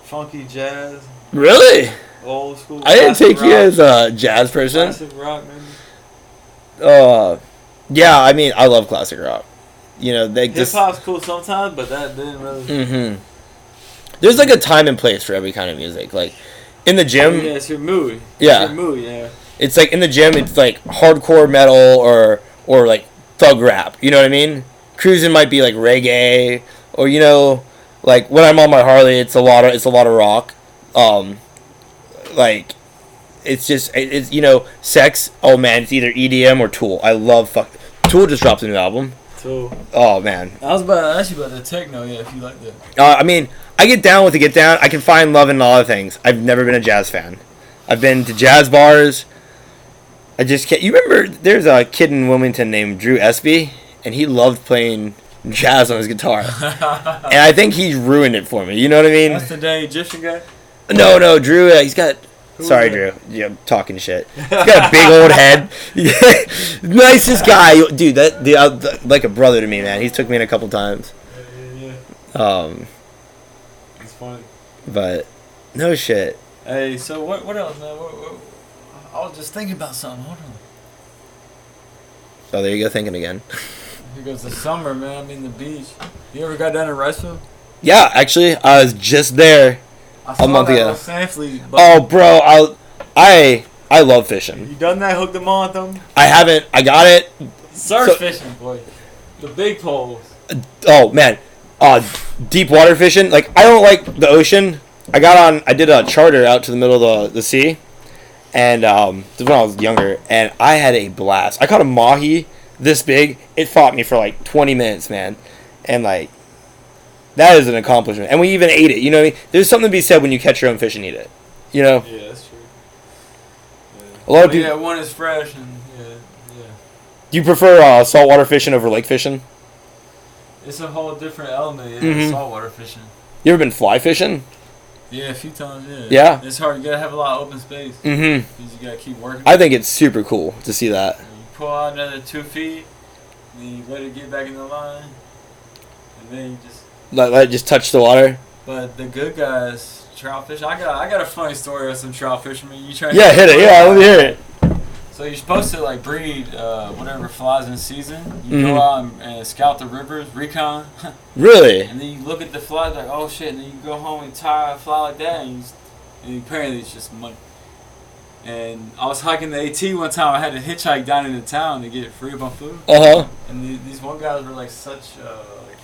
funky jazz. Really? Old school. I didn't take you as a jazz person. Classic rock, maybe. Yeah. I mean, I love classic rock. You know, they hip hop's cool sometimes, but that didn't really. Mm-hmm. There's like a time and place for every kind of music. Like in the gym. Yeah, it's your mood. Yeah. It's your mood. Yeah. It's like in the gym. It's like hardcore metal or like thug rap. You know what I mean? Cruising might be like reggae, or you know, like when I'm on my Harley, it's a lot of rock. Like it's you know, sex. Oh man, it's either EDM or Tool. I love Tool just dropped a new album. Tool. Oh man. I was about to ask you about the techno. Yeah, if you like that. I mean, I get down with the get down. I can find love in a lot of things. I've never been a jazz fan. I've been to jazz bars. I just can't. You remember there's a kid in Wilmington named Drew Espy, and he loved playing jazz on his guitar. And I think he's ruined it for me. You know what I mean? That's the dang Egyptian guy? No, Drew, he's got... Sorry, Drew. Yeah, I'm talking shit. He's got a big old head. Nicest guy. Dude, like a brother to me, man. He's took me in a couple times. Yeah. It's funny. But, no shit. Hey, so what else, man? I was just thinking about something. Hold on. Oh, there you go, thinking again. Here goes the summer, man. I'm in the beach. You ever got down to Riceville? Yeah, actually, I was just there a month ago. Oh, bro, I love fishing. You done that? Hooked them on them? I haven't. I got it. Surf fishing, boy. The big poles. Oh man, deep water fishing. Like I don't like the ocean. I did a charter out to the middle of the sea, and this was when I was younger, and I had a blast. I caught a mahi this big. It fought me for like 20 minutes, man, and like. That is an accomplishment. And we even ate it. You know what I mean? There's something to be said when you catch your own fish and eat it. You know? Yeah, that's true. Yeah. A lot of people... Yeah, one is fresh and... Yeah. Do you prefer saltwater fishing over lake fishing? It's a whole different element, saltwater fishing. You ever been fly fishing? Yeah, a few times, yeah. Yeah? It's hard. You gotta have a lot of open space. Mm-hmm. Because you gotta keep working. I think it's super cool to see that. You pull out another 2 feet, and then you let it get back in the line, and then you just... Let it just touch the water. But the good guys, trout fish. I got a funny story of some trout fishermen. You try? Yeah, hit it. Yeah, let me hear it. So you're supposed to like breed whatever flies in season. You go out and scout the rivers, recon. Really? And then you look at the flies like, oh shit. And then you go home and tie a fly like that, and apparently it's just money. And I was hiking the AT one time. I had to hitchhike down into town to get free of my food. And these one guys were like such.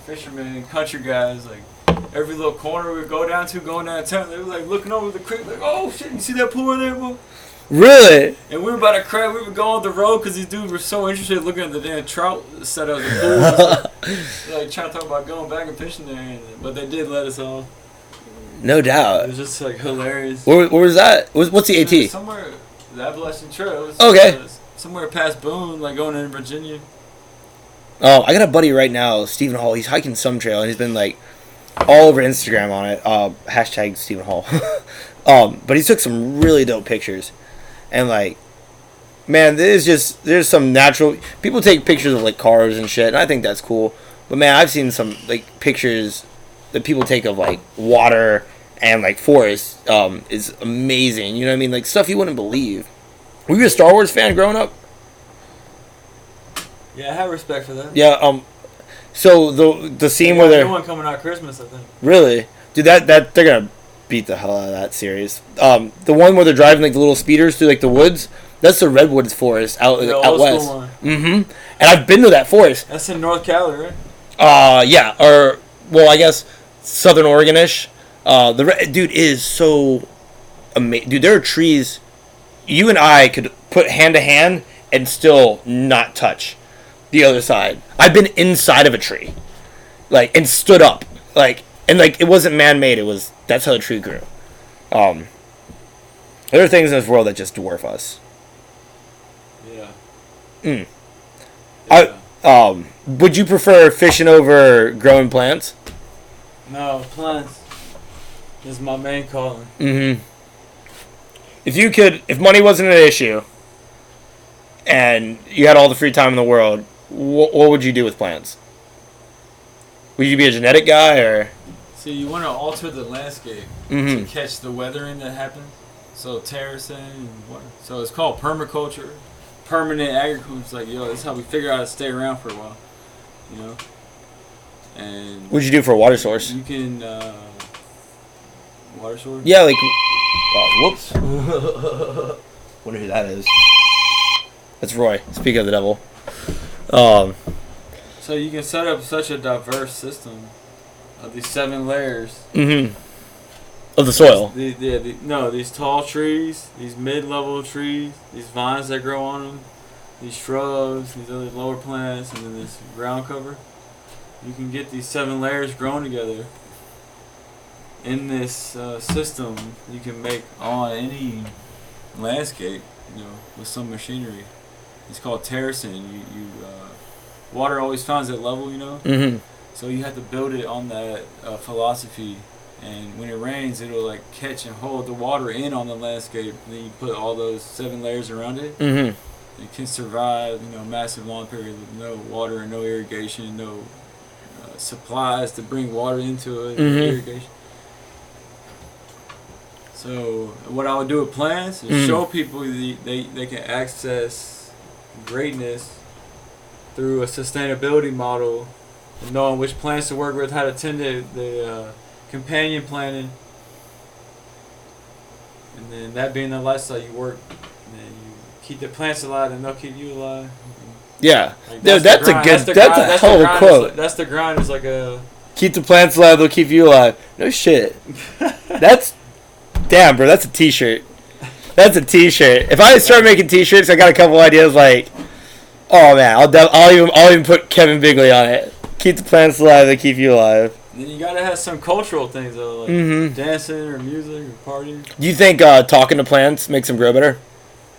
Fishermen and country guys, like every little corner we would go down to, going downtown, they were like looking over the creek, like, oh shit, you see that pool in there, bro? Really? And we were about to crash. We would go on the road because these dudes were so interested in looking at the damn trout set up the pool. Like trying to talk about going back and fishing there, but they did let us on. No doubt. It was just like hilarious. Where was that? What's the AT? Somewhere, the Appalachian Trail. It was, okay. Somewhere past Boone, like going into Virginia. Oh, I got a buddy right now, Stephen Hall. He's hiking some trail, and he's been like all over Instagram on it. Hashtag Stephen Hall. But he took some really dope pictures, and like, man, there's some natural. People take pictures of like cars and shit, and I think that's cool. But man, I've seen some like pictures that people take of like water and like forest. Is amazing. You know what I mean? Like stuff you wouldn't believe. Were you a Star Wars fan growing up? Yeah, I have respect for that. Yeah, so the scene where they're... New one coming out Christmas, I think. Really? Dude, that they're gonna beat the hell out of that series. The one where they're driving like the little speeders through like the woods, That's the redwoods forest out west. Mm-hmm. And I've been to that forest. That's in North Cali, right? Yeah, or well, I guess Southern Oregon-ish. Dude is so amazing. Dude, there are trees you and I could put hand to hand and still not touch the other side. I've been inside of a tree, like, and stood up, like, and like it wasn't man-made. That's how the tree grew. There are things in this world that just dwarf us. Yeah. Would you prefer fishing over growing plants? No, plants is my main calling. Mm-hmm. If money wasn't an issue, and you had all the free time in the world, what would you do with plants? Would you be a genetic guy, or? See, you want to alter the landscape to catch the weathering that happens. So terracing and water. So it's called permaculture. Permanent agriculture. It's like, this is how we figure out how to stay around for a while. You know? And what'd you do for a water source? You can water source? Yeah, like whoops. Wonder who that is. That's Roy. Speak of the devil. So you can set up such a diverse system of these 7 layers. Of the soil. These tall trees, these mid-level trees, these vines that grow on them, these shrubs, these other lower plants, and then this ground cover. You can get these 7 layers growing together. In this system, you can make on any landscape, with some machinery. It's called terracing. Water always finds that level, So you have to build it on that philosophy. And when it rains, it'll like catch and hold the water in on the landscape. And then you put all those 7 layers around it. It can survive, massive long periods with no water and no irrigation, no supplies to bring water into it, irrigation. So what I would do with plants is show people they can access greatness through a sustainability model, and knowing which plants to work with, how to tend to the companion planting, and then that being the lifestyle you work, and then you keep the plants alive and they'll keep you alive. Yeah, like that's a hell of a quote. That's the grind. It's like a keep the plants alive, they'll keep you alive. No shit. That's damn, bro. That's a T-shirt. That's a T-shirt. If I start making T-shirts, I got a couple ideas. Like, oh man, I'll even put Kevin Bigley on it. Keep the plants alive, they keep you alive. Then you gotta have some cultural things though, like dancing or music or partying. Do you think talking to plants makes them grow better?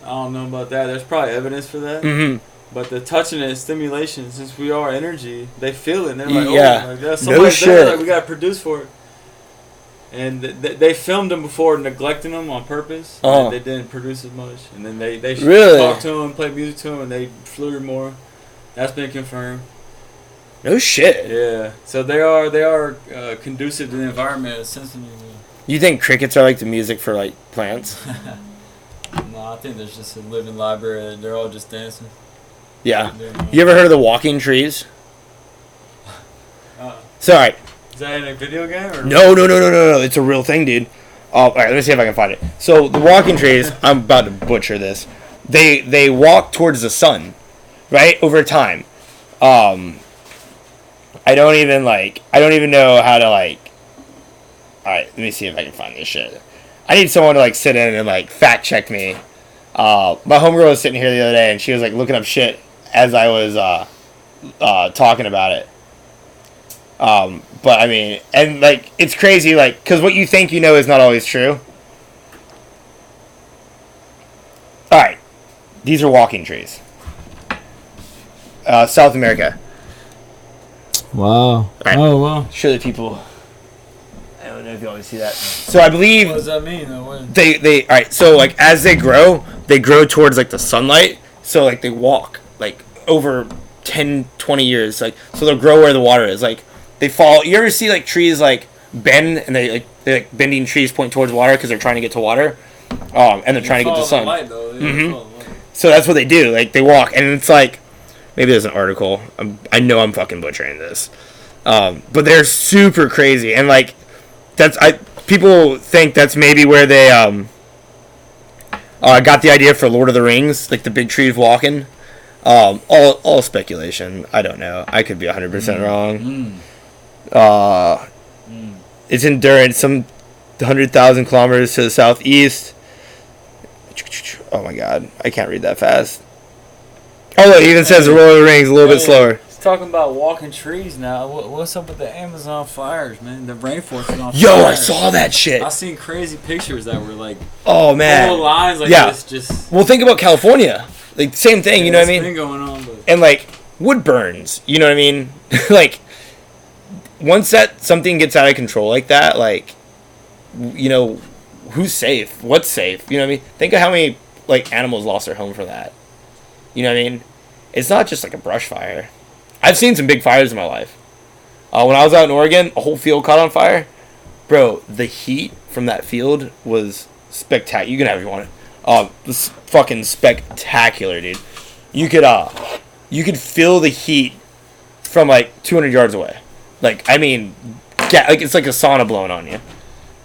I don't know about that. There's probably evidence for that. But the touching it, stimulation, since we are energy, they feel it. And they're like, like that's no shit. Like, we gotta produce for it. And they filmed them before, neglecting them on purpose. And they didn't produce as much. And then they really talked to them, played music to them, and they flew more. That's been confirmed. No shit. Yeah. So they are conducive to the environment, sensitive. You think crickets are like the music for like plants? No, I think there's just a living library. They're all just dancing. Yeah. You ever heard of the walking trees? Sorry. Is that in a video game? Or? No. It's a real thing, dude. All right, let me see if I can find it. So the walking trees, I'm about to butcher this. They walk towards the sun, right, over time. I don't even know how to like. All right, let me see if I can find this shit. I need someone to like sit in and like fact check me. My homegirl was sitting here the other day and she was like looking up shit as I was talking about it. But I mean, and like it's crazy, like because what you think you know is not always true. All right, these are walking trees. South America. Wow. Right. Oh wow. Show the people. I don't know if you always see that. So I believe. What does that mean? They all right. So like as they grow towards like the sunlight. So like they walk like over 10, 20 years. Like so they'll grow where the water is. Like they fall. You ever see like trees like bend and they're like bending trees point towards water because they're trying to get to water. And they're trying to get to the sun. Light, though. Yeah, So that's what they do. Like they walk and it's like. Maybe there's an article. I know I'm fucking butchering this, but they're super crazy and like people think that's maybe where they I got the idea for Lord of the Rings, like the big trees walking. All speculation. I don't know. I could be 100% wrong. Its endurance, some 100,000 kilometers to the southeast. Oh my god, I can't read that fast. Oh, look, it even says the Lord of the Rings a little bit slower. It's talking about walking trees now. What's up with the Amazon fires, man? The rainforest is on fire. Yo, I saw that shit. I seen crazy pictures that were like, oh man, whole lines like this. Just well, think about California. Like same thing, you know what I mean? Been going on, but... And like wood burns, you know what I mean? Like once that something gets out of control like that, like you know, who's safe? What's safe? You know what I mean? Think of how many like animals lost their home for that. You know what I mean? It's not just like a brush fire. I've seen some big fires in my life. When I was out in Oregon, a whole field caught on fire. Bro, the heat from that field was spectacular. You can have if you want it. It was fucking spectacular, dude. You could feel the heat from like 200 yards away. Like, I mean, like it's like a sauna blowing on you.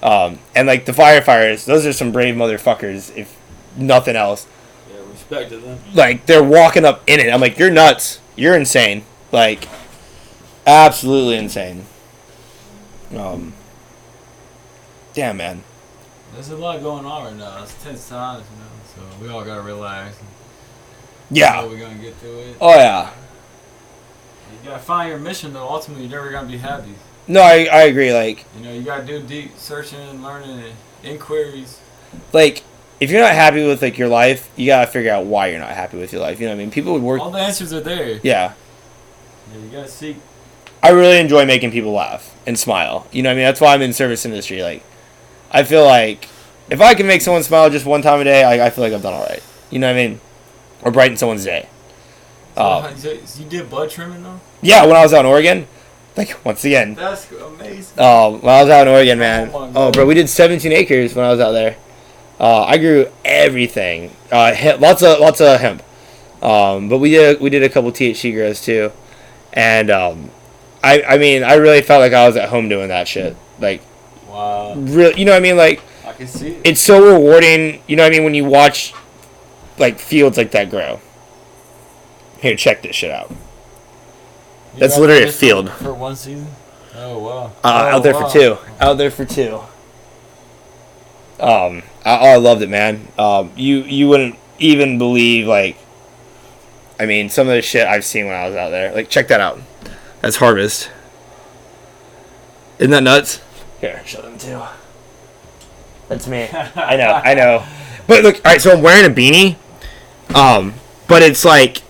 And like the firefighters, those are some brave motherfuckers, if nothing else. Yeah, respect to them. Like, they're walking up in it. I'm like, you're nuts. You're insane. Like, absolutely insane. Damn, man. There's a lot going on right now. It's tense times, you know. So we all gotta relax. Yeah. We're gonna get through it. Oh yeah. You gotta find your mission, though. Ultimately, you're never gonna be happy. No, I agree. Like, you know, you gotta do deep searching, learning, and inquiries. Like, if you're not happy with like your life, you gotta figure out why you're not happy with your life. You know what I mean? People would work. All the answers are there. Yeah. Yeah, you gotta seek. I really enjoy making people laugh and smile. You know what I mean? That's why I'm in service industry. Like, I feel like if I can make someone smile just one time a day, I feel like I've done all right. You know what I mean? Or brighten someone's day. So you did bud trimming though? Yeah, when I was out in Oregon. Like, once again. That's amazing. When I was out in Oregon, man. Bro, we did 17 acres when I was out there. I grew everything. Lots of hemp. But we did a couple THC grows too. And I mean, I really felt like I was at home doing that shit. Like, wow. Really, you know what I mean? Like, I can see it. It's so rewarding, you know what I mean, when you watch like fields like that grow. Here, check this shit out. That's literally a field. For one season? Oh, wow. Out there for two. Out there for two. I loved it, man. You wouldn't even believe, like, I mean, some of the shit I've seen when I was out there. Like, check that out. That's harvest. Isn't that nuts? Here, show them too. That's me. I know. But look, alright, so I'm wearing a beanie. But it's like,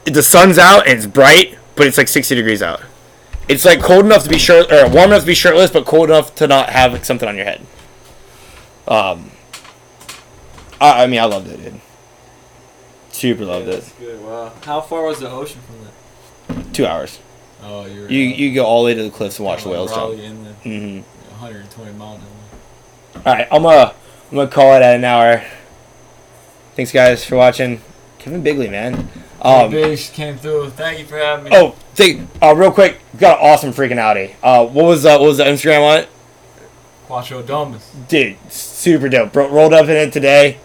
the sun's out and it's bright, but it's like 60 degrees out. It's like cold enough to be warm enough to be shirtless, but cold enough to not have like, something on your head. I mean, I loved it, dude. Super loved it. That's good. Wow. How far was the ocean from that? 2 hours. Oh, you go all the way to the cliffs and watch the whales jump. In the 120 miles. All right, I'm gonna call it at an hour. Thanks, guys, for watching. Kevin Bigley, man. Big came through. Thank you for having me. Real quick, we got an awesome freaking Audi. What was the Instagram on it? Quattro Domus. Dude, super dope. Rolled up in it today.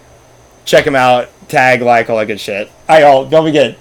Check him out. Tag, like, all that good shit. All right, y'all. Don't forget.